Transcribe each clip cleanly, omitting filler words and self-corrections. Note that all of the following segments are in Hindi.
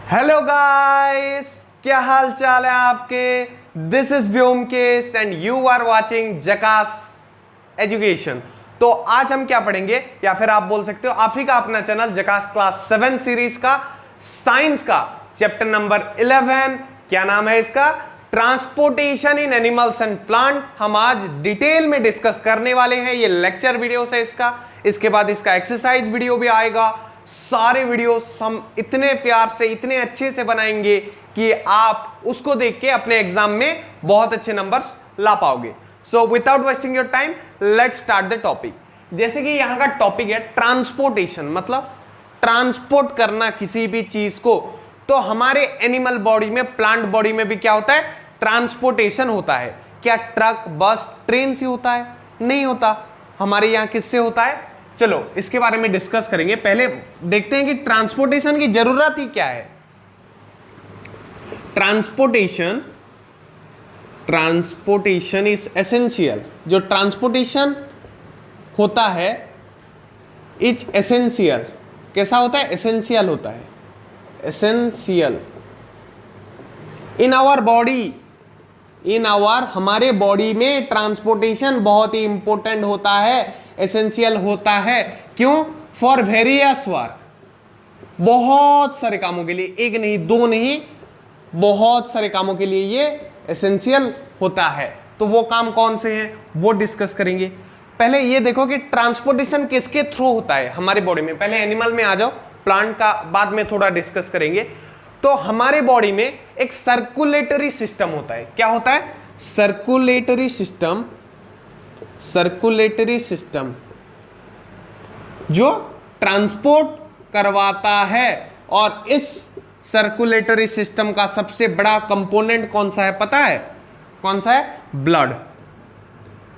हेलो गाइस, क्या हाल चाल है आपके। This is Vyomkesh and you are watching Jhakaas education. तो आज हम क्या पढ़ेंगे, या फिर आप बोल सकते हो आप ही का अपना चैनल जकास क्लास 7 सीरीज का साइंस का चैप्टर नंबर 11। क्या नाम है इसका? Transportation in animals and plant. हम आज डिटेल में डिस्कस करने वाले हैं। ये लेक्चर वीडियो है इसका, इसके बाद इसका एक्सरसाइज वीडियो भी आएगा। सारे वीडियोस हम इतने प्यार से, इतने अच्छे से बनाएंगे कि आप उसको देख के अपने एग्जाम में बहुत अच्छे नंबर्स ला पाओगे। So without wasting your time, let's start the topic. जैसे कि यहां का टॉपिक है ट्रांसपोर्टेशन, मतलब ट्रांसपोर्ट करना किसी भी चीज को। तो हमारे एनिमल बॉडी में, प्लांट बॉडी में भी क्या होता है? ट्रांसपोर्टेशन होता है। क्या ट्रक, बस, ट्रेन से होता है? नहीं होता। हमारे यहां किससे होता है? चलो इसके बारे में डिस्कस करेंगे। पहले देखते हैं कि ट्रांसपोर्टेशन की जरूरत ही क्या है। Transportation is essential. जो ट्रांसपोर्टेशन होता है इज एसेंशियल। कैसा होता है? एसेंशियल होता है। एसेंशियल इन आवर बॉडी, हमारे बॉडी में ट्रांसपोर्टेशन बहुत ही इंपॉर्टेंट होता है, एसेंशियल होता है। क्यों? फॉर वेरियस वर्क, बहुत सारे कामों के लिए, एक नहीं दो नहीं, बहुत सारे कामों के लिए ये एसेंशियल होता है। तो वो काम कौन से हैं वो डिस्कस करेंगे। पहले ये देखो कि ट्रांसपोर्टेशन किसके थ्रू होता है हमारे बॉडी में। पहले एनिमल में आ जाओ, प्लांट का बाद में थोड़ा डिस्कस करेंगे। तो हमारे बॉडी में एक सर्कुलेटरी सिस्टम होता है। क्या होता है? सर्कुलेटरी सिस्टम जो ट्रांसपोर्ट करवाता है। और इस सर्कुलेटरी सिस्टम का सबसे बड़ा कंपोनेंट कौन सा है पता है? कौन सा है? ब्लड,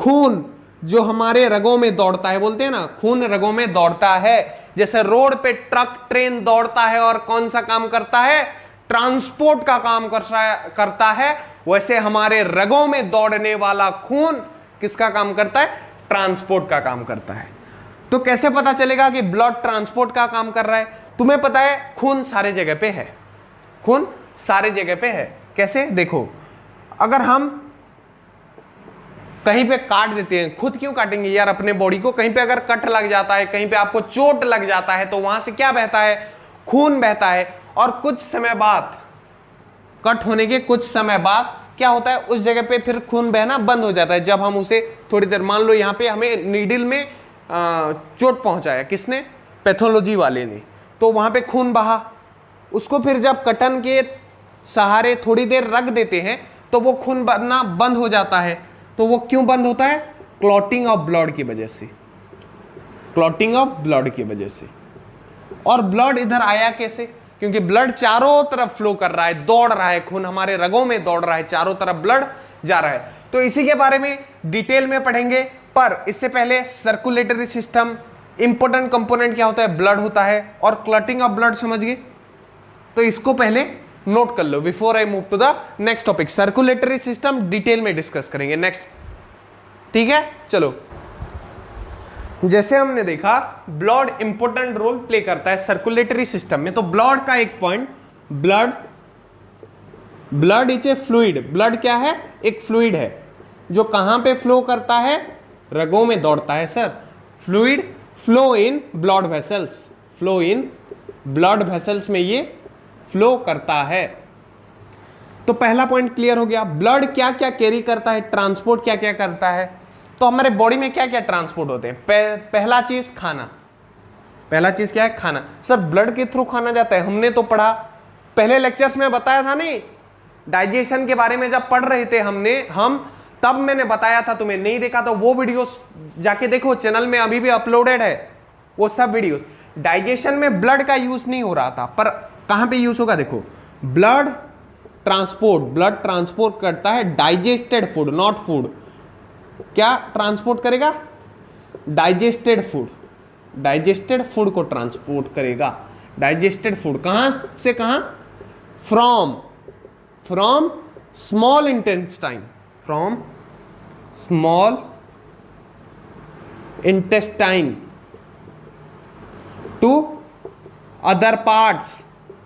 खून जो हमारे रगों में दौड़ता है। बोलते हैं ना, खून रगों में दौड़ता है। जैसे रोड पे ट्रक, ट्रेन दौड़ता है और कौन सा काम करता है? ट्रांसपोर्ट का काम करता है। वैसे हमारे रगों में दौड़ने वाला खून किसका काम करता है? ट्रांसपोर्ट का काम करता है। तो कैसे पता चलेगा कि ब्लड ट्रांसपोर्ट का काम कर रहा है? तुम्हें पता है खून सारे जगह पे है। खून सारे जगह पे है। कैसे? देखो, अगर हम कहीं पे काट देते हैं, खुद क्यों काटेंगे यार अपने बॉडी को? कहीं पे अगर कट लग जाता है, कहीं पे आपको चोट लग जाता है, तो वहां से क्या बहता है? खून बहता है। और कुछ समय बाद, कट होने के कुछ समय बाद क्या होता है? उस जगह पे फिर खून बहना बंद हो जाता है। जब हम उसे थोड़ी देर, मान लो यहां पे हमें नीडल में चोट पहुंचाया, किसने? पैथोलॉजी वाले ने। तो वहां पे खून बहा, उसको फिर जब कटन के सहारे थोड़ी देर रख देते हैं तो वो खून बहना बंद हो जाता है। तो वो क्यों बंद होता है? क्लॉटिंग ऑफ ब्लड की वजह से। क्लॉटिंग ऑफ ब्लड की वजह से। और ब्लड इधर आया कैसे? क्योंकि ब्लड चारों तरफ फ्लो कर रहा है, दौड़ रहा है, खून हमारे रगों में दौड़ रहा है, चारों तरफ ब्लड जा रहा है। तो इसी के बारे में डिटेल में पढ़ेंगे। पर इससे पहले सर्कुलेटरी सिस्टम, इंपॉर्टेंट कंपोनेंट क्या होता है? ब्लड होता है। और क्लॉटिंग ऑफ ब्लड समझ गए? तो इसको पहले नोट कर लो before I move to the next topic. Circulatory system detail में डिस्कस करेंगे नेक्स्ट, ठीक है? चलो, जैसे हमने देखा ब्लड इंपॉर्टेंट रोल प्ले करता है सर्कुलेटरी सिस्टम में। तो ब्लड का एक point, blood is a fluid. Blood क्या है? एक फ्लूइड है जो कहां पे फ्लो करता है? रगों में दौड़ता है sir. Fluid flow in blood vessels, flow in blood vessels में ये फ्लो करता है। तो पहला पॉइंट क्लियर हो गया। ब्लड क्या क्या कैरी करता है, ट्रांसपोर्ट क्या क्या करता है। तो हमारे बॉडी में क्या क्या ट्रांसपोर्ट होते हैं? पहला चीज खाना। पहला चीज क्या है? खाना। सर ब्लड के थ्रू खाना जाता है, हमने तो पढ़ा, पहले लेक्चर्स में बताया था नहीं, डाइजेशन के बारे में जब पढ़ रहे थे हम तब मैंने बताया था। तुम्हें नहीं देखा तो वो वीडियोस जाके देखो, चैनल में अभी भी अपलोडेड है वो सब वीडियोस। डाइजेशन में ब्लड का यूज नहीं हो रहा था, पर कहां पे यूज होगा? देखो, ब्लड ट्रांसपोर्ट करता है डाइजेस्टेड फूड, नॉट फूड। क्या ट्रांसपोर्ट करेगा? डाइजेस्टेड फूड को ट्रांसपोर्ट करेगा। डाइजेस्टेड फूड कहां से कहां? From small intestine, from small intestine to other parts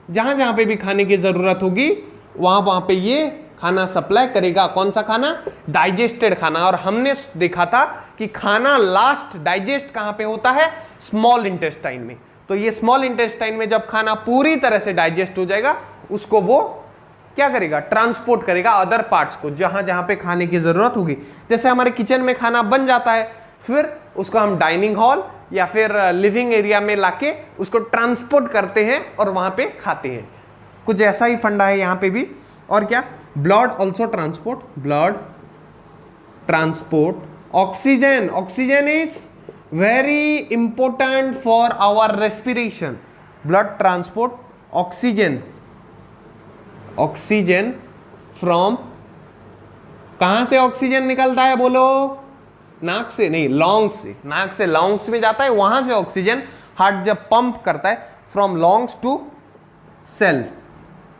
जहां जहां पे भी खाने की जरूरत होगी वहां वहां पे ये खाना सप्लाई करेगा। कौन सा खाना? डाइजेस्टेड खाना। और हमने देखा था कि खाना लास्ट डाइजेस्ट कहां पे होता है? स्मॉल इंटेस्टाइन में। तो ये स्मॉल इंटेस्टाइन में जब खाना पूरी तरह से डाइजेस्ट हो जाएगा, उसको वो क्या करेगा? ट्रांसपोर्ट करेगा अदर पार्ट्स को, जहां जहां पे खाने की जरूरत होगी। जैसे हमारे किचन में खाना बन जाता है, फिर उसको हम डाइनिंग हॉल या फिर लिविंग एरिया में लाके उसको ट्रांसपोर्ट करते हैं और वहां पे खाते हैं। कुछ ऐसा ही फंडा है यहां पे भी। और क्या? Blood also transport, blood transport oxygen. Oxygen is very important for our respiration. Blood transport oxygen, oxygen from, कहां से ऑक्सीजन निकलता है बोलो? नाक से नहीं, लॉन्ग्स से। नाक से लॉन्ग्स में जाता है, वहां से ऑक्सीजन हार्ट जब पंप करता है from lungs to cell.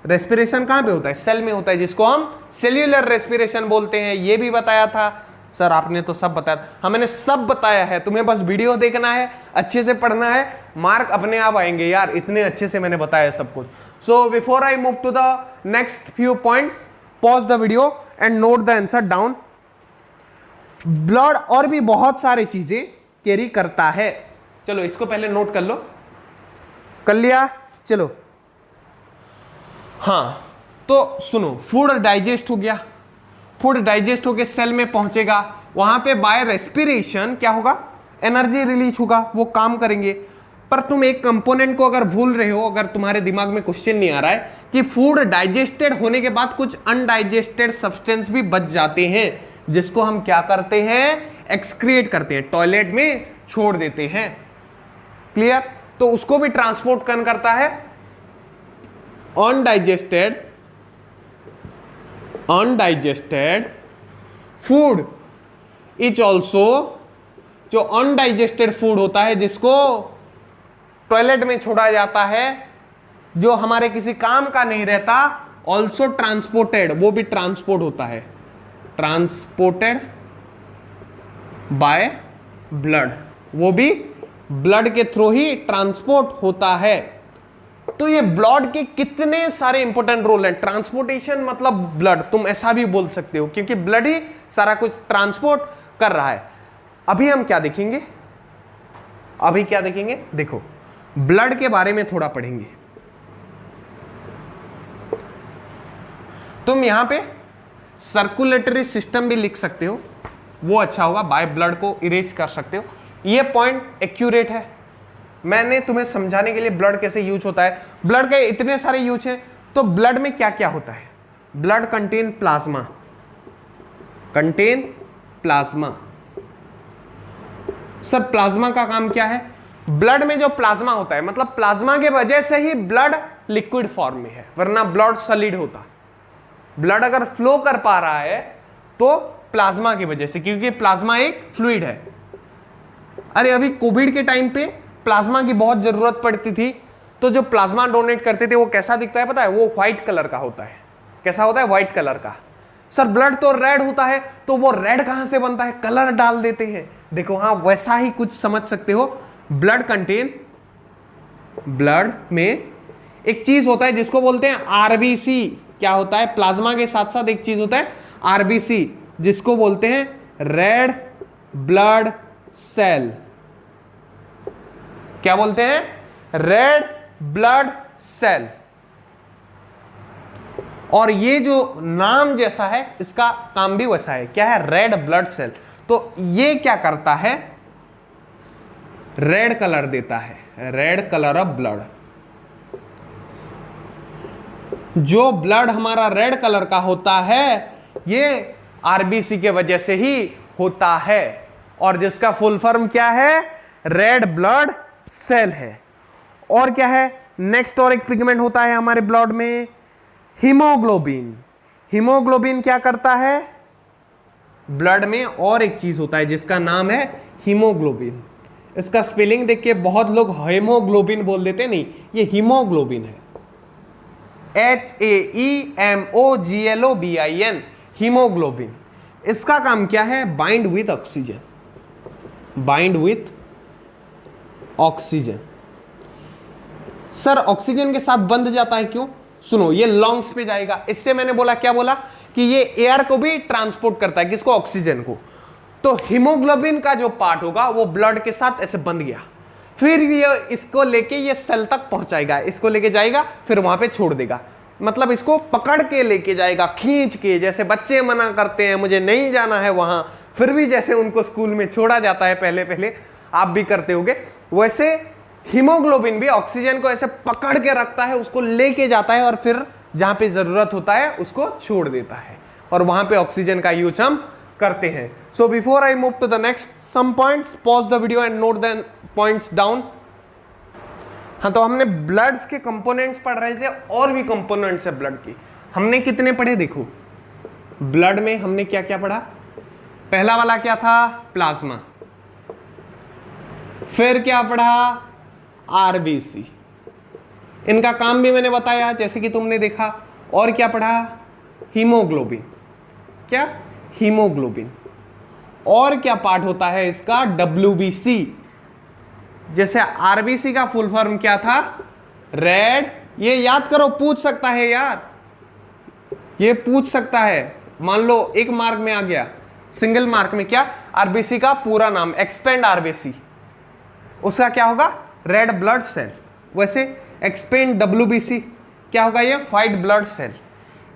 Respiration कहां पे होता है? सेल में होता है, जिसको हम सेल्यूलर रेस्पिरेशन बोलते हैं। ये भी बताया था सर आपने, तो सब बताया। हमने सब बताया है, तुम्हें बस वीडियो देखना है, अच्छे से पढ़ना है, मार्क अपने आप आएंगे यार, इतने अच्छे से मैंने बताया सब कुछ। So before I move to the next few points, pause the video and note the answer down. Blood और भी बहुत सारी चीजें कैरी करता है। चलो इसको पहले नोट कर लो। कर लिया? चलो हाँ, तो सुनो, फूड डाइजेस्ट हो गया, फूड डाइजेस्ट होकर सेल में पहुंचेगा, वहां पे बाय रेस्पिरेशन क्या होगा? एनर्जी रिलीज होगा, वो काम करेंगे। पर तुम एक कंपोनेंट को अगर भूल रहे हो, अगर तुम्हारे दिमाग में क्वेश्चन नहीं आ रहा है कि फूड डाइजेस्टेड होने के बाद कुछ अनडाइजेस्टेड सब्सटेंस भी बच जाते हैं, जिसको हम क्या करते हैं? एक्सक्रिएट करते हैं, टॉयलेट में छोड़ देते हैं। क्लियर? तो उसको भी ट्रांसपोर्ट कौन करता है? अनडाइजेस्टेड फूड इज ऑल्सो, जो अनडाइजेस्टेड फूड होता है जिसको टॉयलेट में छोड़ा जाता है, जो हमारे किसी काम का नहीं रहता, ऑल्सो ट्रांसपोर्टेड, वो भी ट्रांसपोर्ट होता है, ट्रांसपोर्टेड बाय ब्लड, वो भी ब्लड के थ्रू ही ट्रांसपोर्ट होता है। तो ये ब्लड के कितने सारे इंपॉर्टेंट रोल हैं। ट्रांसपोर्टेशन मतलब ब्लड, तुम ऐसा भी बोल सकते हो, क्योंकि ब्लड ही सारा कुछ ट्रांसपोर्ट कर रहा है। अभी हम क्या देखेंगे? अभी क्या देखेंगे? देखो, ब्लड के बारे में थोड़ा पढ़ेंगे। तुम यहां पे सर्कुलेटरी सिस्टम भी लिख सकते हो, वो अच्छा होगा, बाय ब्लड को इरेज कर सकते हो। ये पॉइंट एक्यूरेट है। मैंने तुम्हें समझाने के लिए ब्लड कैसे यूज होता है, ब्लड के इतने सारे यूज हैं। तो ब्लड में क्या क्या होता है? Blood contain plasma, contain plasma. Sir plasma का काम क्या है? ब्लड में जो प्लाज्मा होता है, मतलब प्लाज्मा के वजह से ही ब्लड लिक्विड फॉर्म में है, वरना ब्लड सॉलिड होता। ब्लड अगर फ्लो कर पा रहा है तो प्लाज्मा की वजह से, क्योंकि प्लाज्मा एक फ्लूइड है। अरे अभी कोविड के टाइम पे प्लाज्मा की बहुत जरूरत पड़ती थी, तो जो प्लाज्मा डोनेट करते थे वो कैसा दिखता है पता है? वो व्हाइट कलर का होता है। कैसा होता है? व्हाइट कलर का। सर ब्लड तो रेड होता है, तो वो रेड कहां से बनता है? कलर डाल देते हैं। देखो हाँ, वैसा ही कुछ समझ सकते हो। ब्लड कंटेन, ब्लड में एक चीज होता है जिसको बोलते हैं आरबीसी। क्या होता है? प्लाज्मा के साथ साथ एक चीज होता है आरबीसी, जिसको बोलते हैं रेड ब्लड सेल। क्या बोलते हैं? Red blood cell. और ये जो नाम जैसा है, इसका काम भी वैसा है। क्या है? Red blood cell. तो ये क्या करता है? रेड कलर देता है, रेड कलर ऑफ ब्लड। जो ब्लड हमारा रेड कलर का होता है, ये आरबीसी के वजह से ही होता है, और जिसका फुल फॉर्म क्या है? रेड ब्लड सेल है। और क्या है? नेक्स्ट और एक पिगमेंट होता है हमारे ब्लड में, हीमोग्लोबिन। हीमोग्लोबिन क्या करता है? ब्लड में और एक चीज होता है जिसका नाम है हीमोग्लोबिन। इसका स्पेलिंग देख के बहुत लोग हेमोग्लोबिन बोल देते, नहीं, ये हीमोग्लोबिन है। HAEMOGLOBIN, haemoglobin. इसका काम क्या है? Bind with oxygen, bind with oxygen. Sir oxygen के साथ बंध जाता है, क्यों? सुनो, ये लंग्स पे जाएगा। इससे मैंने बोला, क्या बोला कि ये एयर को भी ट्रांसपोर्ट करता है, किसको? ऑक्सीजन को। तो हीमोग्लोबिन का जो पार्ट होगा वो ब्लड के साथ ऐसे बंध गया, फिर ये इसको लेके ये सेल तक पहुंचाएगा, इसको लेके जाएगा, फिर वहां पे छोड़ देगा। मतलब इसको पकड़ के लेके जाएगा, खींच के। जैसे बच्चे मना करते हैं मुझे नहीं जाना है वहां, फिर भी जैसे उनको स्कूल में छोड़ा जाता है, पहले पहले आप भी करते होगे, वैसे हीमोग्लोबिन भी ऑक्सीजन को ऐसे पकड़ के रखता है, उसको लेके जाता है और फिर जहां पे जरूरत होता है उसको छोड़ देता है, और वहां पे ऑक्सीजन का यूज हम करते हैं। So before I move to the next some points, pause the video and note the points down. हाँ, तो हमने ब्लड्स के कंपोनेंट्स पढ़ रहे थे, और भी कंपोनेंट्स है ब्लड की। हमने कितने पढ़े देखो, ब्लड में हमने क्या क्या पढ़ा। पहला वाला क्या था? प्लाज्मा। फिर क्या पढ़ा? आरबीसी। इनका काम भी मैंने बताया जैसे कि तुमने देखा। और क्या पढ़ा? हीमोग्लोबिन। क्या? हीमोग्लोबिन। और क्या पार्ट होता है इसका? डब्ल्यूबीसी। जैसे आरबीसी का फुल फॉर्म क्या था? रेड। ये याद करो, पूछ सकता है यार, ये पूछ सकता है। मान लो एक मार्क में आ गया, सिंगल मार्क में, क्या? आरबीसी का पूरा नाम, एक्सपेंड आरबीसी, उसका क्या होगा? Red blood cell. वैसे एक्सपेंड डब्ल्यूबीसी क्या होगा? ये व्हाइट ब्लड सेल।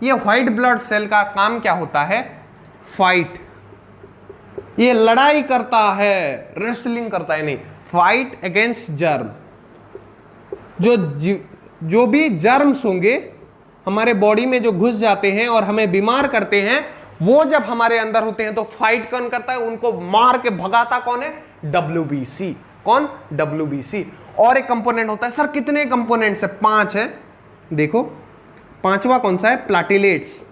ये व्हाइट ब्लड सेल का काम क्या होता है? फाइट। ये लड़ाई करता है, रेसलिंग करता है, नहीं, फाइट अगेंस्ट जर्म। जो भी जर्म्स होंगे हमारे बॉडी में जो घुस जाते हैं और हमें बीमार करते हैं, वो जब हमारे अंदर होते हैं तो फाइट कौन करता है? उनको मार के भगाता कौन है? डब्ल्यूबीसी। कौन? डब्ल्यूबीसी। और एक कंपोनेंट होता है। सर कितने कंपोनेंट्स है? 5 है। देखो, 5वां कौन सा है? प्लाटिलेट्स।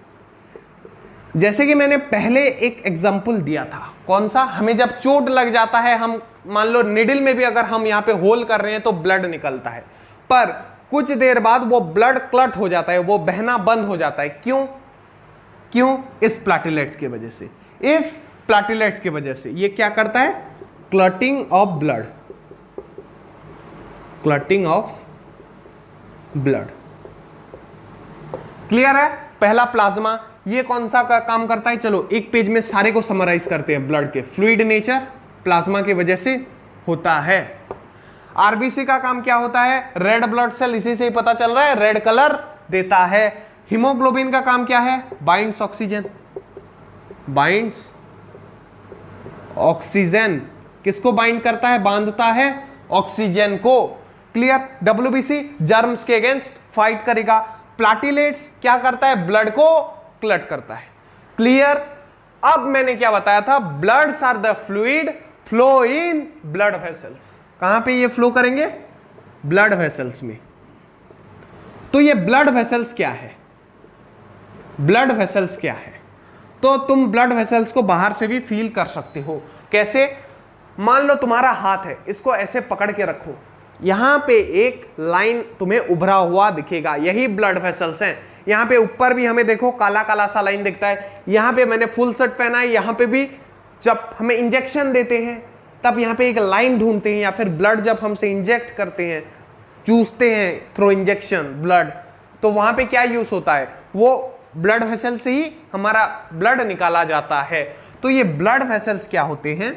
जैसे कि मैंने पहले एक एग्जांपल दिया था, कौन सा? हमें जब चोट लग जाता है, हम मान लो निडल में भी अगर हम यहां पे होल कर रहे हैं तो ब्लड निकलता है, पर कुछ देर बाद वो ब्लड क्लट हो जाता है, वो बहना बंद हो जाता है। क्यों? क्यों? इस प्लाटिलेट्स की वजह से। इस प्लाटिलेट्स की वजह से ये क्या करता है? Clotting of blood. Clotting of blood. Clear है? पहला प्लाज्मा, ये कौन सा का काम करता है? चलो एक पेज में सारे को समराइज करते हैं। ब्लड के फ्लूइड नेचर प्लाज्मा की वजह से होता है। आरबीसी का काम क्या होता है? रेड ब्लड सेल, इसी से ही पता चल रहा है, रेड कलर देता है। हीमोग्लोबिन का काम क्या है? Binds oxygen. Binds oxygen. किसको बाइंड करता है? बांधता है ऑक्सीजन को। क्लियर? डब्ल्यूबीसी जर्म्स के अगेंस्ट फाइट करेगा। प्लाटिलेट्स क्या करता है? ब्लड को क्लट करता है। क्लियर? अब मैंने क्या बताया था? Bloods are the fluid flow in blood vessels. कहां पे ये फ्लो करेंगे? ब्लड वेसल्स में। तो ये ब्लड वेसल्स क्या है? ब्लड वेसल्स क्या है? तो तुम ब्लड वेसल्स को बाहर से भी फील कर सकते हो। कैसे? मान लो तुम्हारा हाथ है, इसको ऐसे पकड़ के रखो, यहां पे एक लाइन तुम्हें उभरा हुआ दिखेगा, यही ब्लड वेसल्स हैं। यहां पे ऊपर भी हमें देखो काला काला सा लाइन दिखता है। यहां पे मैंने फुल शर्ट पहना है, यहां पे भी जब हमें इंजेक्शन देते हैं तब यहां पे एक लाइन ढूंढते हैं, या फिर ब्लड जब हमसे इंजेक्ट करते हैं, चूसते हैं थ्रू इंजेक्शन ब्लड, तो वहां पे क्या यूज होता है? वो ब्लड वेसल से ही हमारा ब्लड निकाला जाता है। तो ये ब्लड वेसल्स क्या होते हैं?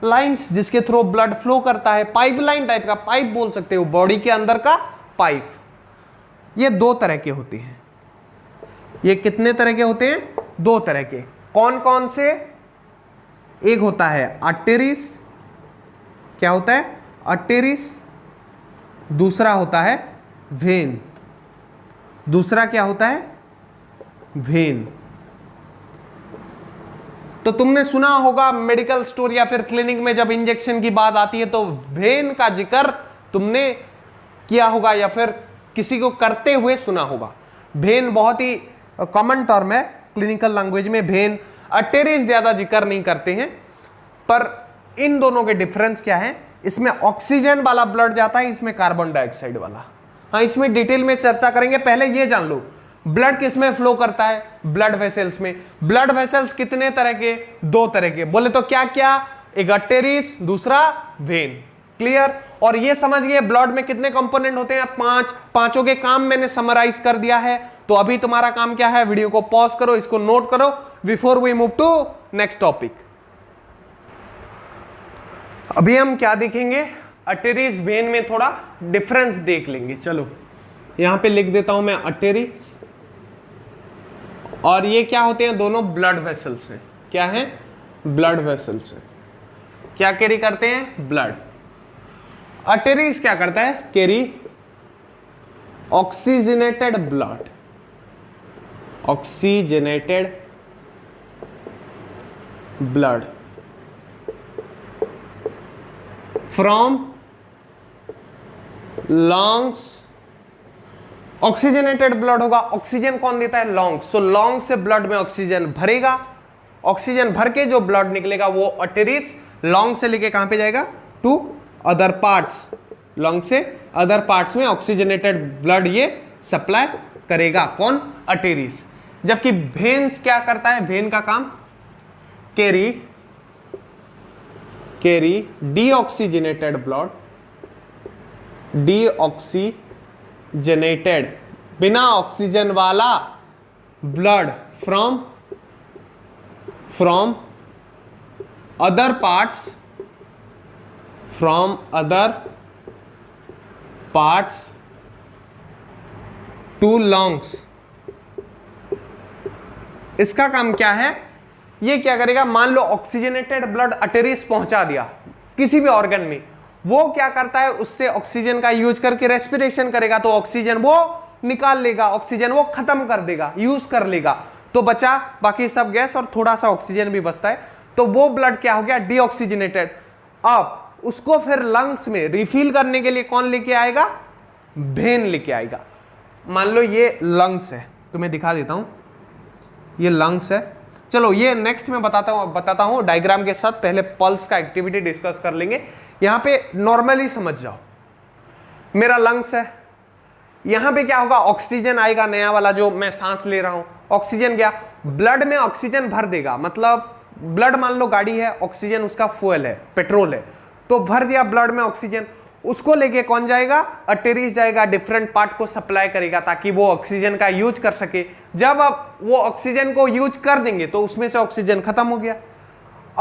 लाइंस जिसके थ्रू ब्लड फ्लो करता है। पाइपलाइन टाइप का, पाइप बोल सकते हो, बॉडी के अंदर का पाइप। ये 2 तरह के होते हैं। ये कितने तरह के होते हैं? 2 तरह के। कौन कौन से? एक होता है आर्टेरीज। क्या होता है? आर्टेरीज। दूसरा होता है वेन। दूसरा क्या होता है? वेन। तो तुमने सुना होगा मेडिकल स्टोर या फिर क्लिनिक में जब इंजेक्शन की बात आती है तो वेन का जिक्र तुमने किया होगा या फिर किसी को करते हुए सुना होगा। वेन बहुत ही कॉमन टर्म है क्लिनिकल लैंग्वेज में, वेन। आर्टेरीज ज्यादा जिक्र नहीं करते हैं। पर इन दोनों के डिफरेंस क्या है? इसमें ऑक्सीजन वाला ब्लड जाता है, इसमें कार्बन डाइऑक्साइड वाला। हाँ, इसमें डिटेल में चर्चा करेंगे। पहले ये जान लो ब्लड किस में फ्लो करता है? ब्लड वेसल्स में। ब्लड वेसल्स कितने तरह के? 2 तरह के। बोले तो क्या क्या? एक आर्टेरीज, दूसरा वेन। क्लियर? और ये समझ गए ब्लड में कितने कंपोनेंट होते हैं, 5, पांचों के काम मैंने समराइज कर दिया है। तो अभी तुम्हारा काम क्या है, वीडियो को पॉज करो, इसको नोट करो before we move to next topic. अभी हम क्या देखेंगे, अर्टेरीज वेन में थोड़ा डिफरेंस देख लेंगे। चलो यहां पे लिख देता हूं मैं अर्टेरीज, और ये क्या होते हैं, दोनों ब्लड वेसल्स हैं। क्या है, ब्लड वेसल्स हैं। क्या कैरी करते हैं, ब्लड। अर्टेरीज क्या करता है, carry oxygenated blood, oxygenated blood from lungs. Oxygenated blood होगा, ऑक्सीजन कौन देता है, लंग्स। सो लंग्स से ब्लड में ऑक्सीजन भरेगा, ऑक्सीजन भर के जो ब्लड निकलेगा वो अर्टेरीज लंग से लेके कहां पे जाएगा, टू अदर पार्ट्स। लंग से अदर पार्ट्स में ऑक्सीजनेटेड ब्लड ये सप्लाई करेगा, कौन, अर्टेरीज। जबकि वेन्स क्या करता है, वेन का काम कैरी डीऑक्सीजनेटेड ब्लड, डीऑक्सीजनेटेड बिना ऑक्सीजन वाला blood from other parts to lungs. इसका काम क्या है, ये क्या करेगा, मान लो ऑक्सीजनेटेड ब्लड अर्टेरीज पहुंचा दिया किसी भी ऑर्गन में, वो क्या करता है, उससे ऑक्सीजन का यूज करके रेस्पिरेशन करेगा, तो ऑक्सीजन वो निकाल लेगा, ऑक्सीजन वो खत्म कर देगा, यूज कर लेगा, तो बचा बाकी सब गैस और थोड़ा सा ऑक्सीजन भी बचता है। तो वो ब्लड क्या हो गया, डीऑक्सीजनेटेड। अब उसको फिर लंग्स में रिफिल करने के लिए कौन लेके आएगा, वेन लेके आएगा। मान लो ये लंग्स है, तुम्हें दिखा देता हूं, ये लंग्स है। चलो ये नेक्स्ट में बताता हूं डायग्राम के साथ, पहले पल्स का एक्टिविटी डिस्कस कर लेंगे। यहां पे नॉर्मली समझ जाओ, मेरा लंग्स है, यहां पे क्या होगा, ऑक्सीजन आएगा, नया वाला जो मैं सांस ले रहा हूं, ऑक्सीजन गया, ब्लड में ऑक्सीजन भर देगा। मतलब ब्लड मान लो गाड़ी है, ऑक्सीजन उसका फ्यूल है, पेट्रोल है, तो भर दिया ब्लड में ऑक्सीजन, उसको लेके कौन जाएगा, अर्टेरीज जाएगा, डिफरेंट पार्ट को सप्लाई करेगा ताकि वो ऑक्सीजन का यूज कर सके। जब अब वो ऑक्सीजन को यूज कर देंगे तो उसमें से ऑक्सीजन खत्म हो गया।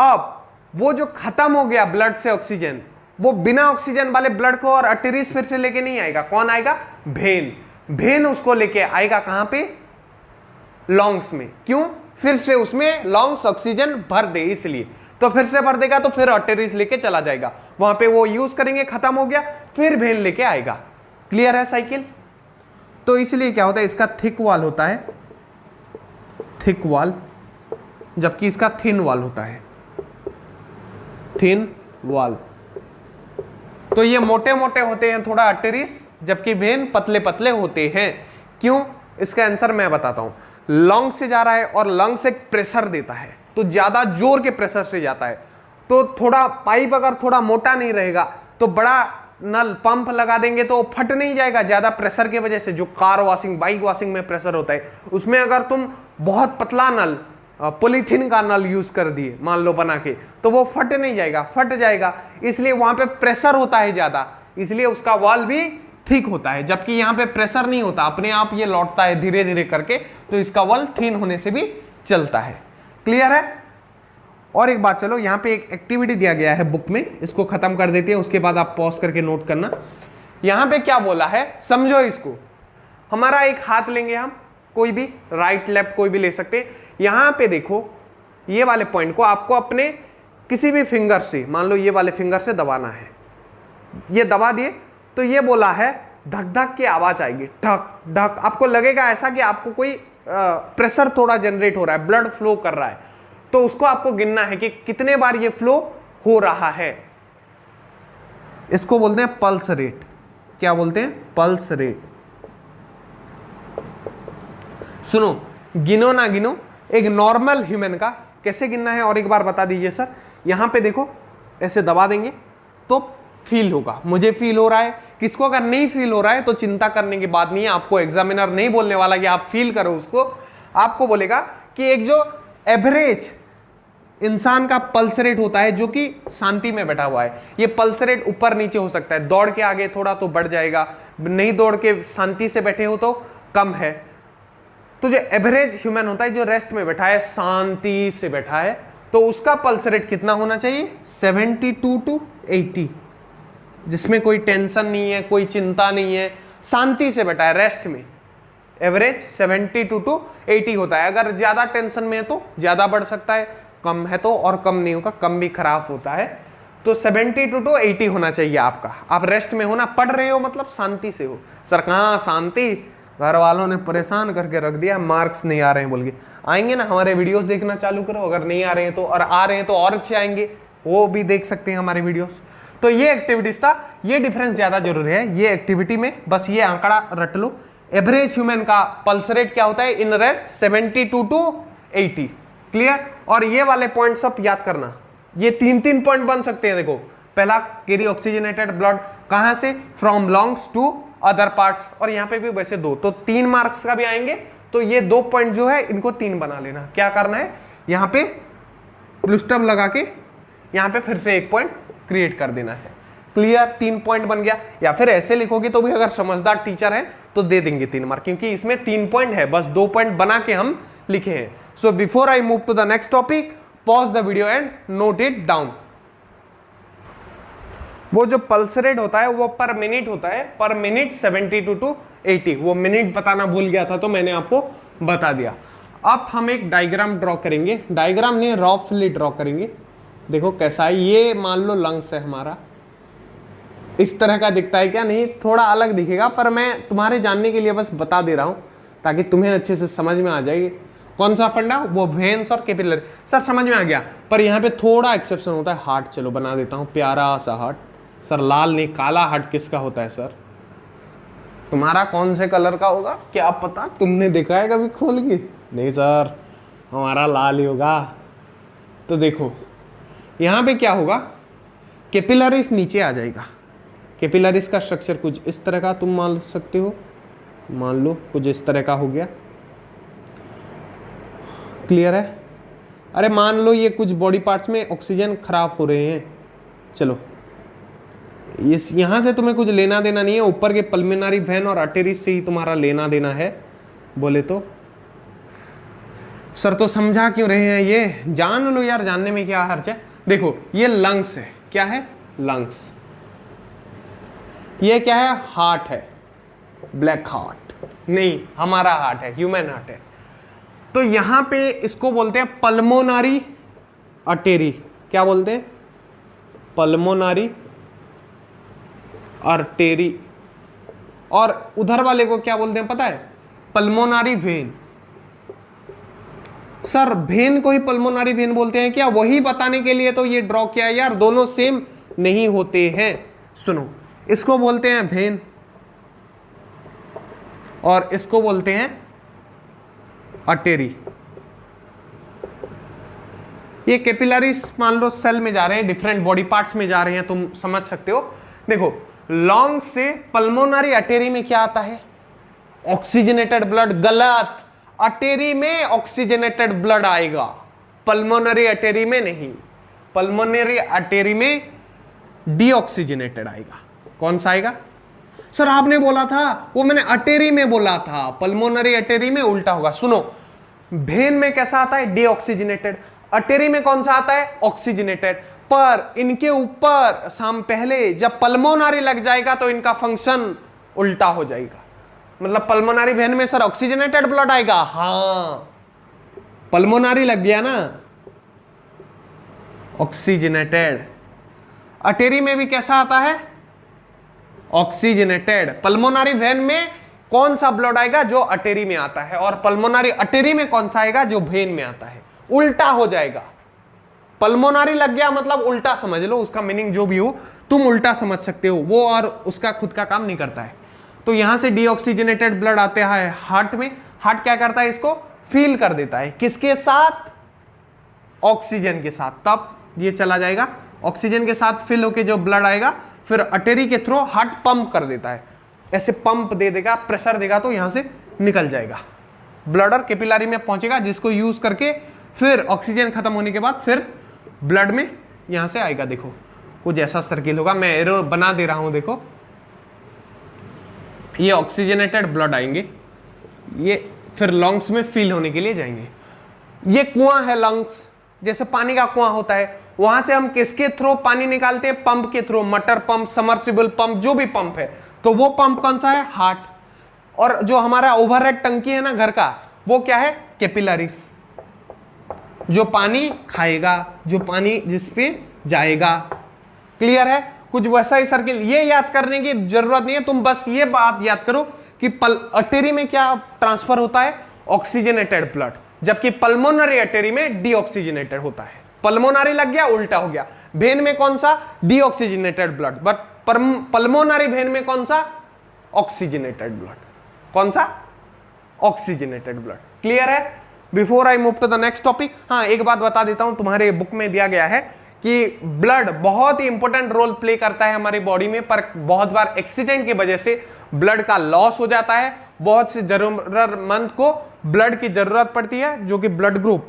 अब वो जो खत्म हो गया ब्लड से ऑक्सीजन, वो बिना ऑक्सीजन वाले ब्लड को और अर्टेरीज फिर से लेके नहीं आएगा, कौन आएगा, वेन। वेन उसको लेके आएगा कहां पे, लंग्स में। क्यों, फिर से उसमें लंग्स ऑक्सीजन भर दे, इसलिए तो फिर से भर देगा, तो फिर अर्टेरीज लेके चला जाएगा, वहां पे वो यूज करेंगे, खत्म हो गया, फिर वेन लेके आएगा। क्लियर है साइकिल। तो इसलिए क्या होता है, इसका थिक वॉल होता है, थिक वॉल, जबकि इसका थिन वॉल होता है, थिन वॉल। तो ये मोटे मोटे होते हैं थोड़ा अर्टेरीज, जबकि वेन पतले पतले होते हैं। क्यों, इसका आंसर मैं बताता हूं। लंग से जा रहा है और लंग से प्रेशर देता है, तो ज्यादा जोर के प्रेशर से जाता है, तो थोड़ा पाइप अगर थोड़ा मोटा नहीं रहेगा तो बड़ा नल पंप लगा देंगे तो फट नहीं जाएगा ज्यादा प्रेशर की वजह से। जो कार वॉशिंग, बाइक वॉशिंग में प्रेशर होता है, उसमें अगर तुम बहुत पतला नल, पॉलीथीन का नल यूज कर दिए मान लो बना के, तो वो फट नहीं जाएगा, फट जाएगा, इसलिए वहां पे प्रेशर होता है ज्यादा, इसलिए उसका वॉल भी थिक होता है। जबकि यहाँ पे प्रेशर नहीं होता, अपने आप ये लौटता है धीरे धीरे करके, तो इसका वॉल थिन होने से भी चलता है। क्लियर है। और एक बात, चलो यहाँ पे एक एक्टिविटी दिया गया है बुक में, इसको खत्म कर देते हैं, उसके बाद आप पॉज करके नोट करना। यहाँ पे क्या बोला है समझो इसको। हमारा एक हाथ लेंगे हम, कोई भी, राइट लेफ्ट कोई भी ले सकते हैं। यहाँ पे देखो ये वाले पॉइंट को आपको अपने किसी भी फिंगर से, मान लो ये वाले फिंगर से दबाना है। ये दबा दिए तो ये बोला है धक धक की आवाज आएगी, धक धक। आपको लगेगा ऐसा कि आपको कोई प्रेशर थोड़ा जनरेट हो रहा है, ब्लड फ्लो कर रहा है, तो उसको आपको गिनना है कि कितने बार ये फ्लो हो रहा है। इसको बोलते हैं पल्स रेट। क्या बोलते हैं, पल्स रेट। सुनो, गिनो ना गिनो, एक नॉर्मल ह्यूमन का कैसे गिनना है और एक बार बता दीजिए सर। यहां पे देखो, ऐसे दबा देंगे तो फील होगा, मुझे फील हो रहा है। किसको अगर नहीं फील हो रहा है तो चिंता करने की बात नहीं है, आपको एग्जामिनर नहीं बोलने वाला कि आप फील करो उसको, आपको बोलेगा कि एक जो एवरेज इंसान का पल्स रेट होता है जो कि शांति में बैठा हुआ है। ये पल्स रेट ऊपर नीचे हो सकता है, दौड़ के आगे थोड़ा तो बढ़ जाएगा, नहीं दौड़ के शांति से बैठे हो तो कम है। तो जो एवरेज ह्यूमन होता है जो रेस्ट में बैठा है, शांति से बैठा है, तो उसका पल्स रेट कितना होना चाहिए? 72 to 80, जिसमें कोई टेंशन नहीं है, कोई चिंता नहीं है, शांति से बैठा है रेस्ट में। एवरेज 72 to 80 होता है। अगर ज्यादा टेंशन में है तो ज्यादा बढ़ सकता है, कम है तो और कम नहीं होगा, कम भी खराब होता है। तो 72 to 80 होना चाहिए आपका। आप रेस्ट में हो ना, पढ़ रहे हो मतलब शांति से हो। सर कहाँ शांति, घर वालों ने परेशान करके रख दिया, मार्क्स नहीं आ रहे हैं बोल के। आएंगे ना, हमारे वीडियोस देखना चालू करो, अगर नहीं आ रहे हैं तो, और आ रहे हैं तो और अच्छे आएंगे, वो भी देख सकते हैं हमारे वीडियोस। तो ये एक्टिविटीज था, ये डिफरेंस ज्यादा जरूरी है। ये एक्टिविटी में बस ये आंकड़ा रट लो, एवरेज ह्यूमन का पल्स रेट क्या होता है इन रेस्ट? 72 to 80। क्लियर? और ये वाले पॉइंट सब याद करना, ये 3 पॉइंट बन सकते हैं। देखो, पहला कैरी ऑक्सीजनेटेड ब्लड कहां से? From lungs to other parts, और यहाँ पे भी वैसे 2, तो 3 मार्क्स का भी आएंगे। तो ये 2 पॉइंट जो है इनको 3 बना लेना। क्या करना है? यहाँ पे प्लुस्टम लगा के यहाँ पे फिर से 1 पॉइंट क्रिएट कर देना है। क्लियर? 3 पॉइंट बन गया। या फिर ऐसे लिखोगे तो भी अगर समझदार टीचर है तो दे देंगे 3 मार्क, क्योंकि इसमें 3 पॉइंट है, बस 2 पॉइंट बना के हम लिखे हैं। So before I move to the next topic, pause the video and note it down. वो जो पल्स रेट होता है वो पर मिनट होता है, पर मिनट 72 to 80। वो मिनट बताना भूल गया था तो मैंने आपको बता दिया। अब हम एक डायग्राम ड्रॉ करेंगे, डायग्राम नहीं रफली ड्रॉ करेंगे। देखो कैसा है, ये मान लो लंग्स है हमारा, इस तरह का दिखता है क्या? नहीं, थोड़ा अलग दिखेगा, पर मैं तुम्हारे जानने के लिए बस बता दे रहा हूं ताकि तुम्हें अच्छे से समझ में आ जाएगी। कौन सा फंडा? वो वेन्स और कैपिलरी। सर समझ में आ गया, पर यहाँ पे थोड़ा एक्सेप्शन होता है, हार्ट। चलो बना देता हूँ प्यारा सा हार्ट। सर लाल नहीं, काला हार्ट किसका होता है सर? तुम्हारा कौन से कलर का होगा क्या पता, तुमने देखा है कभी खोल के? नहीं सर, हमारा लाल ही होगा। तो देखो यहाँ पे क्या होगा, कैपिलरीज नीचे आ जाएगा। कैपिलरीज का स्ट्रक्चर कुछ इस तरह का तुम मान सकते हो, मान लो कुछ इस तरह का हो गया। क्लियर है? अरे मान लो ये कुछ बॉडी पार्ट्स में ऑक्सीजन खराब हो रहे हैं, चलो इस यहां से तुम्हें कुछ लेना देना नहीं है, ऊपर के पल्मोनरी वेन और आर्टरीज से ही तुम्हारा लेना देना है बोले तो। सर तो समझा क्यों रहे हैं, ये जान लो यार, जानने में क्या हर्ज है। देखो ये लंग्स है, क्या है? लंग्स। ये क्या है? हार्ट है, ब्लैक हार्ट नहीं, हमारा हार्ट है, ह्यूमन हार्ट है। तो यहां पे इसको बोलते हैं पल्मोनरी आर्टरी। क्या बोलते हैं? Pulmonary artery. और उधर वाले को क्या बोलते हैं पता है? Pulmonary vein. सर वेन को ही पल्मोनरी वेन बोलते हैं क्या? वही बताने के लिए तो ये ड्रॉ किया है यार, दोनों सेम नहीं होते हैं। सुनो, इसको बोलते हैं वेन और इसको बोलते हैं आर्टरी। ये कैपिलरीज मान लो सेल में जा रहे हैं, डिफरेंट बॉडी पार्ट्स में जा रहे हैं, तुम समझ सकते हो। देखो लंग्स से पल्मोनरी आर्टरी में क्या आता है? Oxygenated blood. गलत, आर्टरी में ऑक्सीजनेटेड ब्लड आएगा, पल्मोनरी आर्टरी में नहीं। पल्मोनरी आर्टरी में डीऑक्सीजनेटेड आएगा। कौन सा आएगा? सर आपने बोला था, वो मैंने आर्टरी में बोला था, पल्मोनरी आर्टरी में उल्टा होगा। सुनो, वेन में कैसा आता है? डीऑक्सीजनेटेड। आर्टरी में कौन सा आता है? ऑक्सीजनेटेड। पर इनके ऊपर साम पहले जब पल्मोनरी लग जाएगा तो इनका फंक्शन उल्टा हो जाएगा। मतलब पल्मोनरी वेन में सर ऑक्सीजनेटेड ब्लड आएगा, हाँ पल्मोनरी लग गया ना, ऑक्सीजनेटेड। आर्टरी में भी कैसा आता है? ऑक्सीजनेटेड। पल्मोनरी वेन में कौन सा ब्लड आएगा? जो आर्टरी में आता है। और पल्मोनरी आर्टरी में कौन सा आएगा? जो वेन में आता है। उल्टा हो जाएगा। पल्मोनरी लग गया मतलब उल्टा समझ लो, उसका मीनिंग जो भी हो तुम उल्टा समझ सकते हो, वो और उसका खुद का काम नहीं करता है। तो यहां से डीऑक्सीजनेटेड ब्लड आता है हार्ट में। हार्ट क्या करता है? इसको फील कर देता है, किसके साथ? ऑक्सीजन के साथ। तब ये चला जाएगा, ऑक्सीजन के साथ फिल होके जो ब्लड आएगा फिर आर्टरी के थ्रू हार्ट पंप कर देता है, ऐसे पंप दे देगा, प्रेशर देगा तो यहां से निकल जाएगा ब्लड और कैपिलरी में पहुंचेगा, जिसको यूज करके फिर ऑक्सीजन खत्म होने के बाद फिर ब्लड में यहां से आएगा। देखो कुछ ऐसा सर्किल होगा, मैं एरो बना दे रहा हूं। देखो ये ऑक्सीजनेटेड ब्लड आएंगे, ये फिर लंग्स में फिल होने के लिए जाएंगे। ये कुआं है लंग्स, जैसे पानी का कुआं होता है, वहां से हम किसके थ्रू पानी निकालते हैं? पंप के थ्रू, मटर पंप, समर्सिबल पंप, जो भी पंप है। तो वो पंप कौन सा है? हार्ट। और जो हमारा ओवरहेड टंकी है ना घर का, वो क्या है? कैपिलरीज, जो पानी खाएगा, जो पानी जिस पे जाएगा। क्लियर है? कुछ वैसा ही सर्किल। ये याद करने की जरूरत नहीं है, तुम बस ये बात याद करो कि अर्टरी में क्या ट्रांसफर होता है? ऑक्सीजनेटेड ब्लड, जबकि पल्मोनरी अर्टरी में डीऑक्सीजनेटेड होता है। पल्मोनरी लग गया, उल्टा हो गया। वेन में कौन सा? Deoxygenated blood, but pulmonary vein में कौन सा? Oxygenated blood. कौन सा? Oxygenated blood. क्लियर है? Before I move to the next topic, हाँ एक बात बता देता हूं, तुम्हारे बुक में दिया गया है कि ब्लड बहुत ही इंपॉर्टेंट रोल प्ले करता है हमारी बॉडी में, पर बहुत बार एक्सीडेंट की वजह से ब्लड का लॉस हो जाता है। बहुत से जरूरतमंद को ब्लड की जरूरत पड़ती है, जो कि blood group,